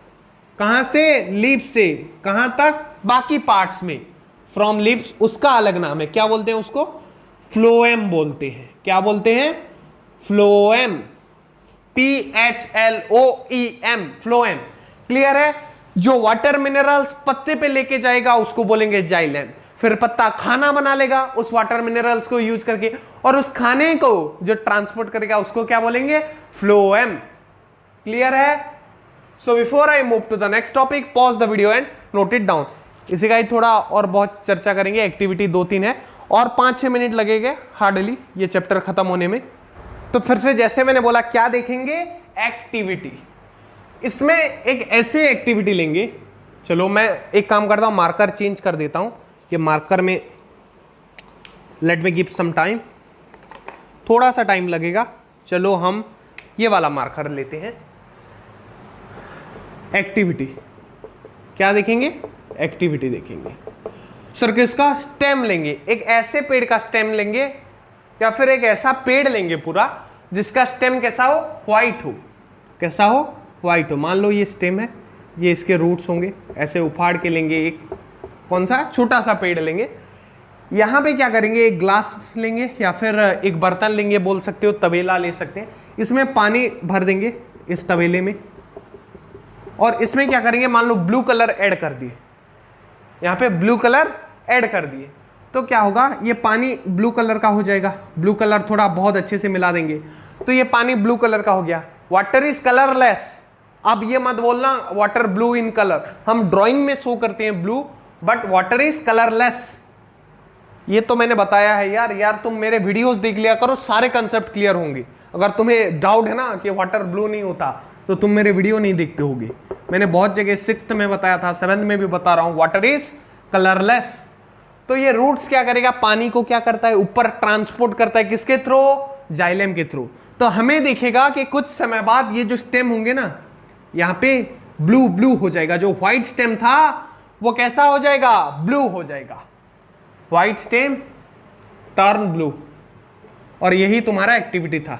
कहां से, लीव्स से, कहां तक, बाकी पार्ट्स में, फ्रॉम लीव्स, उसका अलग नाम है, क्या बोलते हैं उसको, फ्लोएम बोलते हैं। क्या बोलते हैं, फ्लोएम, PHLOEM, फ्लोएम। क्लियर है। जो वाटर मिनरल्स पत्ते पे लेके जाएगा उसको बोलेंगे जाइलेम, फिर पत्ता खाना बना लेगा उस वाटर मिनरल्स को यूज करके, और उस खाने को जो ट्रांसपोर्ट करेगा उसको क्या बोलेंगे, फ्लोएम। क्लियर है। So before I move to the next topic, pause the video and note it down. इसी का ही थोड़ा और बहुत चर्चा करेंगे, एक्टिविटी 2-3 है और 5-6 मिनट लगेंगे हार्डली ये चैप्टर खत्म होने में। तो फिर से जैसे मैंने बोला, क्या देखेंगे, एक्टिविटी। इसमें एक ऐसी एक्टिविटी लेंगे चलो मैं एक काम करता हूँ, मार्कर चेंज कर देता हूँ। ये मार्कर में let me give some time, थोड़ा सा टाइम लगेगा। चलो हम ये वाला मार्कर लेते हैं। एक्टिविटी क्या देखेंगे? एक्टिविटी देखेंगे। सर किसका? स्टेम लेंगे। एक ऐसे पेड़ का स्टेम लेंगे या फिर एक ऐसा पेड़ लेंगे पूरा जिसका स्टेम कैसा हो? व्हाइट हो। कैसा हो? व्हाइट हो। मान लो ये स्टेम है, ये इसके रूट्स होंगे, ऐसे उखाड़ के लेंगे। एक कौन सा? छोटा सा पेड़ लेंगे। यहां पे क्या करेंगे? एक ग्लास लेंगे या फिर एक बर्तन लेंगे, बोल सकते हो तवेला ले सकते हैं। इसमें पानी भर देंगे इस तवेले में, और इसमें क्या करेंगे? मान लो ब्लू कलर ऐड कर दिए, यहां पे ब्लू कलर ऐड कर दिए, तो क्या होगा? ये पानी ब्लू कलर का हो जाएगा। ब्लू कलर थोड़ा बहुत अच्छे से मिला देंगे तो ये पानी ब्लू कलर का हो गया। Water is colourless. अब ये मत बोलना वाटर ब्लू इन कलर, हम ड्राइंग में शो करते हैं blue, but water is colourless. ये तो मैंने बताया है यार तुम मेरे वीडियोस देख लिया करो, सारे कंसेप्ट क्लियर होंगे। अगर तुम्हें डाउट है ना कि वाटर ब्लू नहीं होता तो तुम मेरे वीडियो नहीं देखते होगे। मैंने बहुत जगह 6th में बताया था, 7th में भी बता रहा हूं, वाटर इज कलरलेस। तो ये रूट्स क्या करेगा? पानी को क्या करता है? ऊपर ट्रांसपोर्ट करता है। किसके थ्रू? जाइलम के थ्रू। तो हमें दिखेगा कि कुछ समय बाद ये जो स्टेम होंगे ना, यहां पे ब्लू ब्लू हो जाएगा। जो व्हाइट स्टेम था वो कैसा हो जाएगा? ब्लू हो जाएगा। White stem turn blue. और यही तुम्हारा एक्टिविटी था।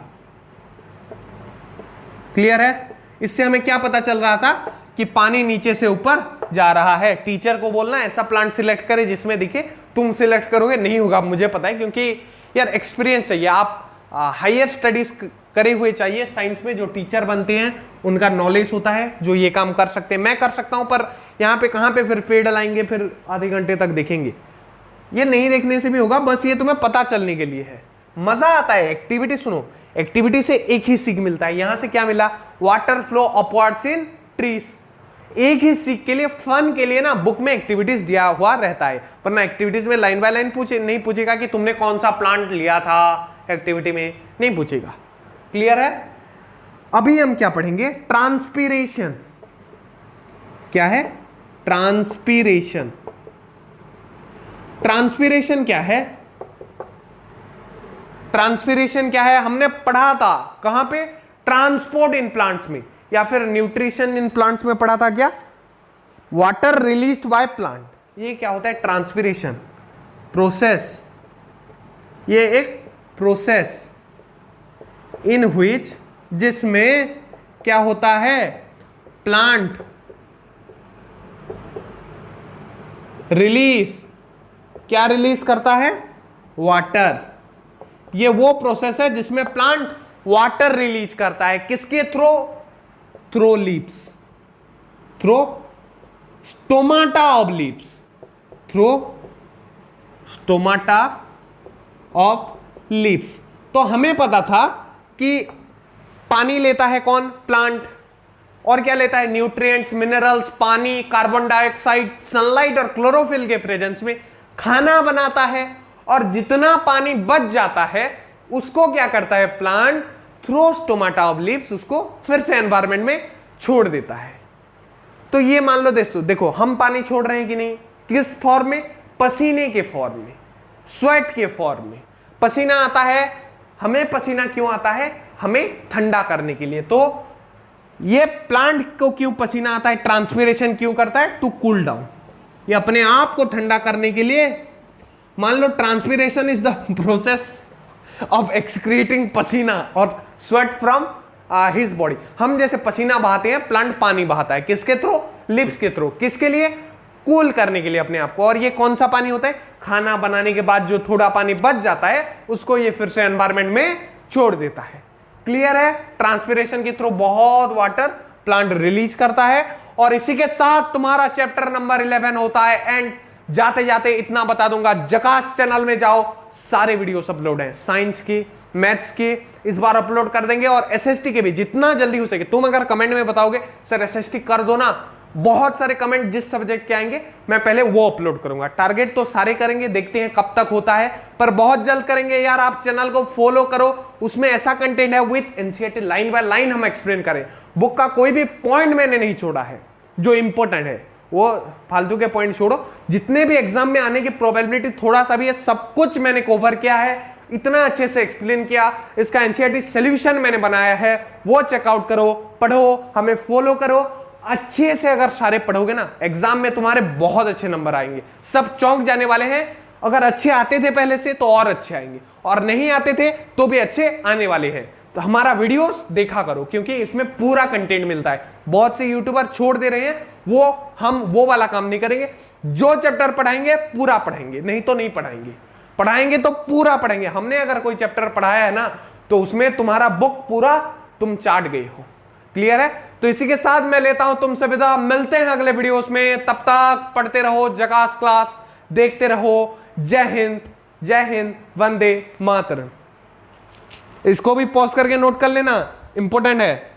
क्लियर है? इससे हमें क्या पता चल रहा था कि पानी नीचे से ऊपर जा रहा है। टीचर को बोलना ऐसा प्लांट सिलेक्ट करे जिसमें दिखे। तुम सिलेक्ट करोगे नहीं होगा, मुझे पता है, क्योंकि यार एक्सपीरियंस चाहिए। आप हायर स्टडीज करे हुए चाहिए साइंस में। जो टीचर बनते हैं उनका नॉलेज होता है, जो ये काम कर सकते हैं। मैं कर सकता हूं, पर यहाँ पे कहाँ पे फिर फेड लाएंगे, फिर आधे घंटे तक देखेंगे। ये नहीं देखने से भी होगा, बस ये तुम्हें पता चलने के लिए है। मजा आता है। एक्टिविटी सुनो, एक्टिविटी से एक ही सीख मिलता है। यहां से क्या मिला? वाटर फ्लो अपवर्ड्स इन ट्रीज। एक ही सीख के लिए, फन के लिए ना बुक में एक्टिविटीज दिया हुआ रहता है, वरना एक्टिविटीज में लाइन बाय लाइन नहीं पूछेगा कि तुमने कौन सा प्लांट लिया था एक्टिविटी में, नहीं पूछेगा। क्लियर है? अभी हम क्या पढ़ेंगे? ट्रांसपीरेशन। क्या है? ट्रांसपीरेशन। ट्रांसपीरेशन क्या है? ट्रांसपीरेशन क्या है? हमने पढ़ा था कहां पे? ट्रांसपोर्ट इन प्लांट्स में, या फिर न्यूट्रिशन इन प्लांट्स में पढ़ा था। क्या? Water released by plant. ये क्या होता है? Transpiration process. ये एक प्रोसेस इन व्हिच, जिसमें क्या होता है? प्लांट रिलीज, क्या रिलीज करता है? वाटर। ये वो प्रोसेस है जिसमें प्लांट वाटर रिलीज करता है। किसके through? Through leaves, through stomata of leaves, through stomata of leaves. तो हमें पता था कि पानी लेता है कौन? प्लांट। और क्या लेता है? न्यूट्रिएंट्स, मिनरल्स, पानी, कार्बन डाइऑक्साइड, सनलाइट और क्लोरोफिल के प्रेजेंस में खाना बनाता है। और जितना पानी बच जाता है उसको क्या करता है? Plant through stomata of leaves उसको फिर से एनवायरमेंट में छोड़ देता है। तो ये मान लो देखो हम पानी छोड़ रहे हैं कि नहीं? किस फॉर्म में? पसीने के फॉर्म में, स्वेट के फॉर्म में। पसीना आता है। हमें पसीना क्यों आता है? हमें ठंडा करने के लिए। तो ये प्लांट को क्यों पसीना आता है? ट्रांसपीरेशन क्यों करता है? To cool down. ये अपने आप को ठंडा करने के लिए। मान लो transpiration is the process of excreting पसीना और स्वेट फ्रॉम हिज बॉडी। हम जैसे पसीना बहाते हैं, प्लांट पानी बहाता है। किसके थ्रू? लिप्स के थ्रू। किसके लिए? कूल करने के लिए अपने आप को। और ये कौन सा पानी होता है? खाना बनाने के बाद जो थोड़ा पानी बच जाता है उसको ये फिर से एनवायरमेंट में छोड़ देता है। क्लियर है? ट्रांसपीरेशन के थ्रू बहुत वाटर प्लांट रिलीज करता है। और इसी के साथ तुम्हारा चैप्टर नंबर 11 होता है एंड। जाते जाते इतना बता दूंगा, जकास चैनल में जाओ, सारे वीडियोस अपलोड हैं, साइंस के, मैथ्स के इस बार अपलोड कर देंगे, और एसएसटी के भी जितना जल्दी हो सके। तुम अगर कमेंट में बताओगे सर एसएसटी कर दो ना, बहुत सारे कमेंट जिस सब्जेक्ट के आएंगे मैं पहले वो अपलोड करूंगा। टारगेट तो सारे करेंगे, देखते हैं कब तक होता है, पर बहुत जल्द करेंगे यार। आप चैनल को फॉलो करो, उसमें ऐसा कंटेंट है with NCERT line by line हम एक्सप्लेन करें। बुक का कोई भी पॉइंट मैंने नहीं छोड़ा है जो इंपॉर्टेंट है। वो फालतू के पॉइंट छोड़ो, जितने भी एग्जाम में आने की प्रोबेबिलिटी थोड़ा सा भी है, सब कुछ मैंने कवर किया है, इतना अच्छे से एक्सप्लेन किया, इसका एनसीईआरटी सॉल्यूशन मैंने बनाया है, वो चेकआउट करो, पढ़ो, हमें फॉलो करो। अच्छे से अगर सारे पढ़ोगे ना, एग्जाम में तुम्हारे बहुत अच्छे नंबर आएंगे, सब चौंक जाने वाले हैं। अगर अच्छे आते थे पहले से तो और अच्छे आएंगे, और नहीं आते थे तो भी अच्छे आने वाले हैं। तो हमारा वीडियोस देखा करो, क्योंकि इसमें पूरा कंटेंट मिलता है। बहुत से यूट्यूबर छोड़ दे रहे हैं, हम वो वाला काम नहीं करेंगे। जो चैप्टर पढ़ाएंगे पूरा पढ़ाएंगे, नहीं तो नहीं पढ़ाएंगे, पढ़ाएंगे तो पूरा पढ़ेंगे। हमने अगर कोई चैप्टर पढ़ाया है ना, तो उसमें तुम्हारा बुक पूरा तुम चाट गए हो। क्लियर है? तो इसी के साथ मैं लेता हूं तुमसे विदा, मिलते हैं अगले वीडियोस में। तब तक पढ़ते रहो, झकास क्लास देखते रहो। जय हिंद, वंदे मातरम। इसको भी पॉज करके नोट कर लेना, इंपॉर्टेंट है।